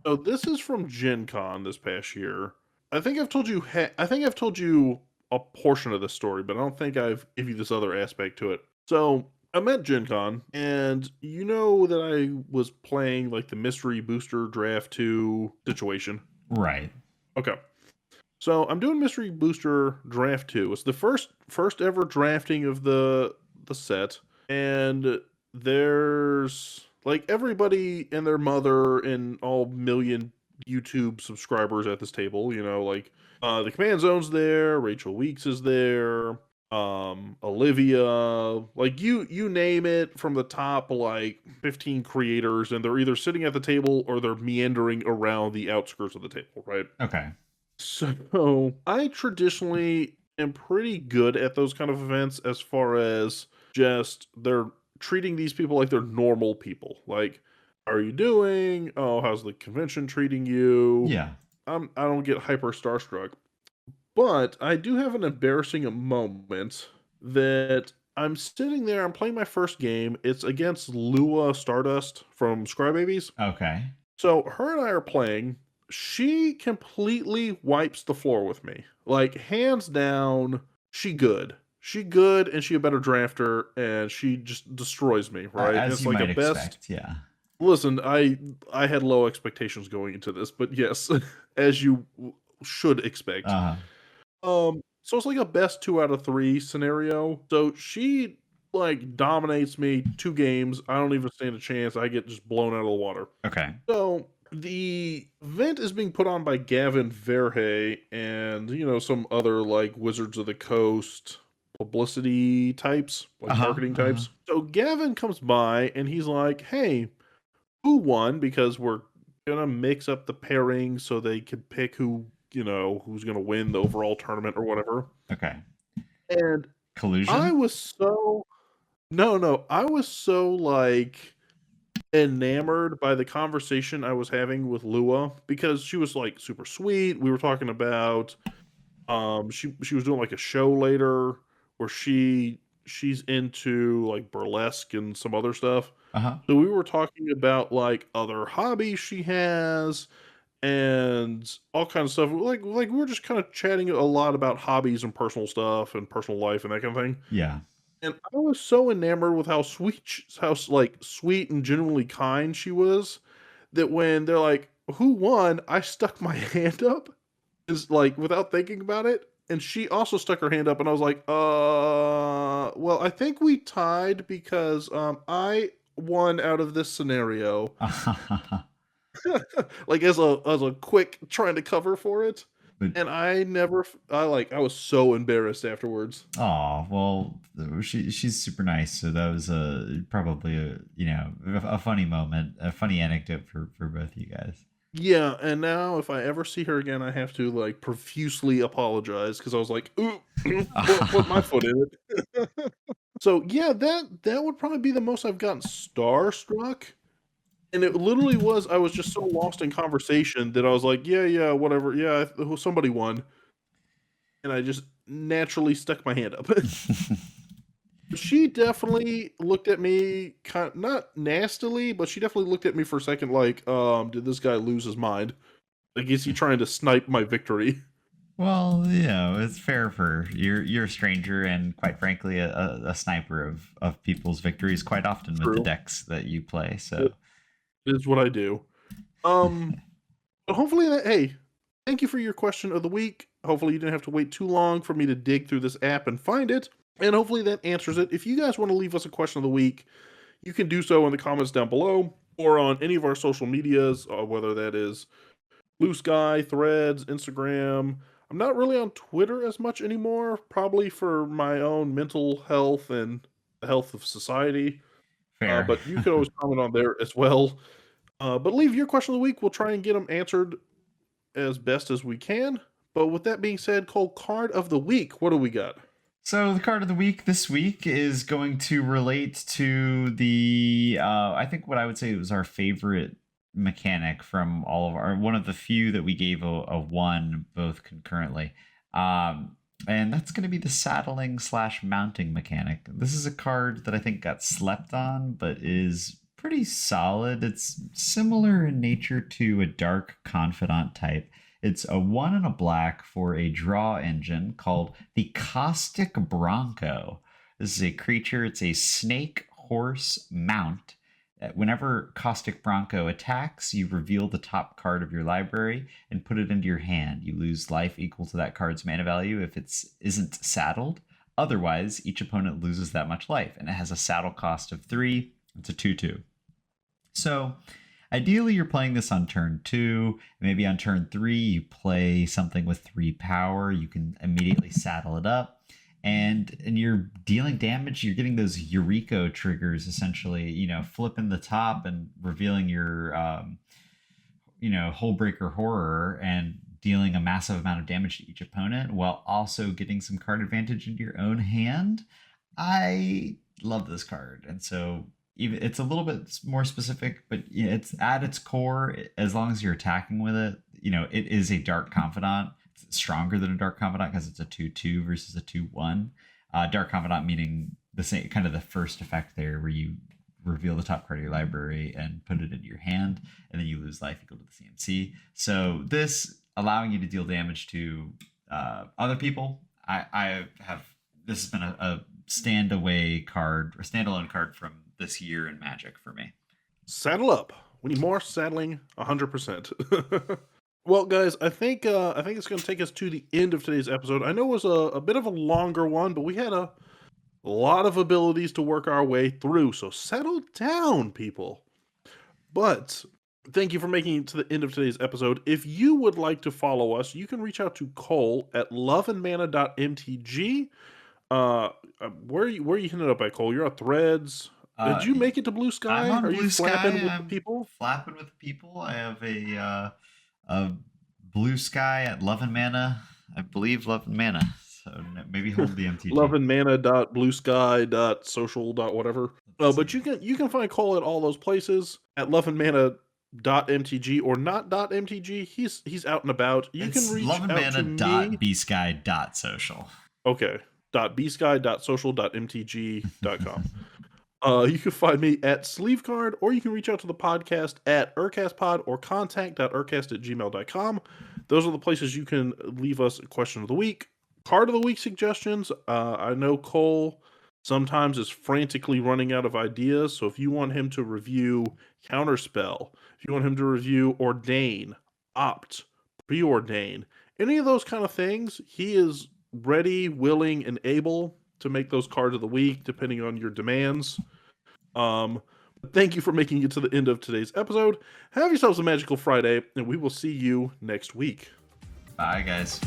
So this is from Gen Con this past year. I think I've told you. I think I've told you a portion of the story, but I don't think I've give you this other aspect to it. So I'm at Gen Con, and you know that I was playing like the Mystery Booster Draft 2 situation. Right. Okay. So I'm doing Mystery Booster Draft 2. It's the first ever drafting of the set, and there's like everybody and their mother and all million YouTube subscribers at this table. Like the Command Zone's there, Rachel Weeks is there, Olivia, like you name it from the top like 15 creators, and they're either sitting at the table or they're meandering around the outskirts of the table, right? Okay. So I traditionally am pretty good at those kind of events as far as just they're treating these people like they're normal people. Like, how are you doing? Oh, how's the convention treating you? Yeah. I don't get hyper starstruck. But I do have an embarrassing moment that I'm sitting there, I'm playing my first game. It's against Lua Stardust from Scrybabies. Okay. So her and I are playing. She completely wipes the floor with me. Like hands down, she good. She good and she a better drafter and she just destroys me, right? And As it's you like a might best. expect. Yeah. Listen, I had low expectations going into this, but yes, as you should expect. Uh So it's like a best 2 out of 3 scenario. So she like dominates me 2 games. I don't even stand a chance. I get just blown out of the water. okay. So the event is being put on by Gavin Verhey and some other like Wizards of the Coast publicity types, like Uh-huh. marketing Uh-huh. types. So Gavin comes by and he's like, "Hey, who won?" Because we're gonna mix up the pairing so they can pick who's gonna win the overall tournament or whatever. Okay. And I Collusion? was so no, I was so like enamored by the conversation I was having with Lua because she was like super sweet. We were talking about she was doing like a show later where she's into like burlesque and some other stuff. Uh-huh. So we were talking about like other hobbies she has and all kinds of stuff. Like we were just kind of chatting a lot about hobbies and personal stuff and personal life and that kind of thing. Yeah. And I was so enamored with how sweet, like sweet and genuinely kind she was, that when they're like, "Who won?" I stuck my hand up, is like without thinking about it, and she also stuck her hand up, and I was like, well, I think we tied because I won out of this scenario." Like as a quick trying to cover for it, But and I was so embarrassed afterwards. oh well, she's super nice. So that was probably a funny moment, a funny anecdote for both of you guys. Yeah, and now if I ever see her again, I have to like profusely apologize because I was like, "Ooh, put my foot in it." So yeah, that would probably be the most I've gotten starstruck, and it literally was. I was just so lost in conversation that I was like, "Yeah, yeah, whatever. Yeah, somebody won," and I just naturally stuck my hand up. She definitely looked at me, not nastily, but she definitely looked at me for a second, like, did this guy lose his mind? Like, is he trying to snipe my victory? Well, it's fair for you're a stranger and quite frankly a sniper of people's victories quite often with the True. decks that you play. It So is what I do. Um, but hopefully hey, thank you for your question of the week. Hopefully you didn't have to wait too long for me to dig through this app and find it. And hopefully that answers it. If you guys want to leave us a question of the week, you can do so in the comments down below or on any of our social medias, whether that is Blue Sky, Threads, Instagram. I'm not really on Twitter as much anymore, probably for my own mental health and the health of society. fair. But you can always comment on there as well. But leave your question of the week. We'll try and get them answered as best as we can. But with that being said, Cole, card of the week. What do we got? So the card of the week this week is going to relate to the I think what I would say was our favorite mechanic from all of our, one of the few that we gave a one both concurrently. And that's going to be the saddling slash mounting mechanic. This is a card that I think got slept on, but is pretty solid. It's similar in nature to a dark confidant type. It's a 1 and a black for a draw engine called the Caustic Bronco. This is a creature, it's a snake horse mount. Whenever Caustic Bronco attacks, you reveal the top card of your library and put it into your hand. You lose life equal to that card's mana value if it isn't saddled. Otherwise, each opponent loses that much life, and it has a saddle cost of 3. It's a 2/2. So, ideally, you're playing this on turn 2. Maybe on turn 3, you play something with 3 power. You can immediately saddle it up. And you're dealing damage. You're getting those Eureka triggers, essentially, flipping the top and revealing your, Hullbreaker Horror and dealing a massive amount of damage to each opponent while also getting some card advantage into your own hand. I love this card. And so even it's a little bit more specific, but it's at its core, as long as you're attacking with it, it is a Dark Confidant. It's stronger than a Dark Confidant because it's a 2/2 versus a 2/1. Dark Confidant meaning the same kind of the first effect there, where you reveal the top card of your library and put it into your hand, and then you lose life equal to the CMC. So this allowing you to deal damage to other people. I have this has been a standalone card from this year in Magic for me. Saddle up. We need more saddling, 100%. Well, guys, I think it's going to take us to the end of today's episode. I know it was a bit of a longer one, but we had a lot of abilities to work our way through, so settle down, people. But thank you for making it to the end of today's episode. If you would like to follow us, you can reach out to Cole at loveandmana.mtg. Where are you hitting it up by, Cole? You're on Threads. Did you make it to Blue Sky? I'm on Are Blue you Sky. flapping with the people? Flapping with the people. I have a Blue Sky at Love and Mana. I believe Love and Mana. So maybe hold the MTG. loveandmana.bluesky.social. Whatever. But you can find Cole at all those places at loveandmana.mtg or not.mtg. He's out and about. You can reach out to me. loveandmana.bsky.social. Okay. .bsky.social.mtg.com. You can find me at Sleevecard, or you can reach out to the podcast at UrCastPod or contact.urcast@gmail.com. Those are the places you can leave us a question of the week. Card of the week suggestions. I know Cole sometimes is frantically running out of ideas, so if you want him to review Counterspell, if you want him to review Ordain, Opt, Preordain, any of those kind of things, he is ready, willing, and able to make those cards of the week, depending on your demands. Thank you for making it to the end of today's episode. Have yourselves a magical Friday, and we will see you next week. Bye, guys.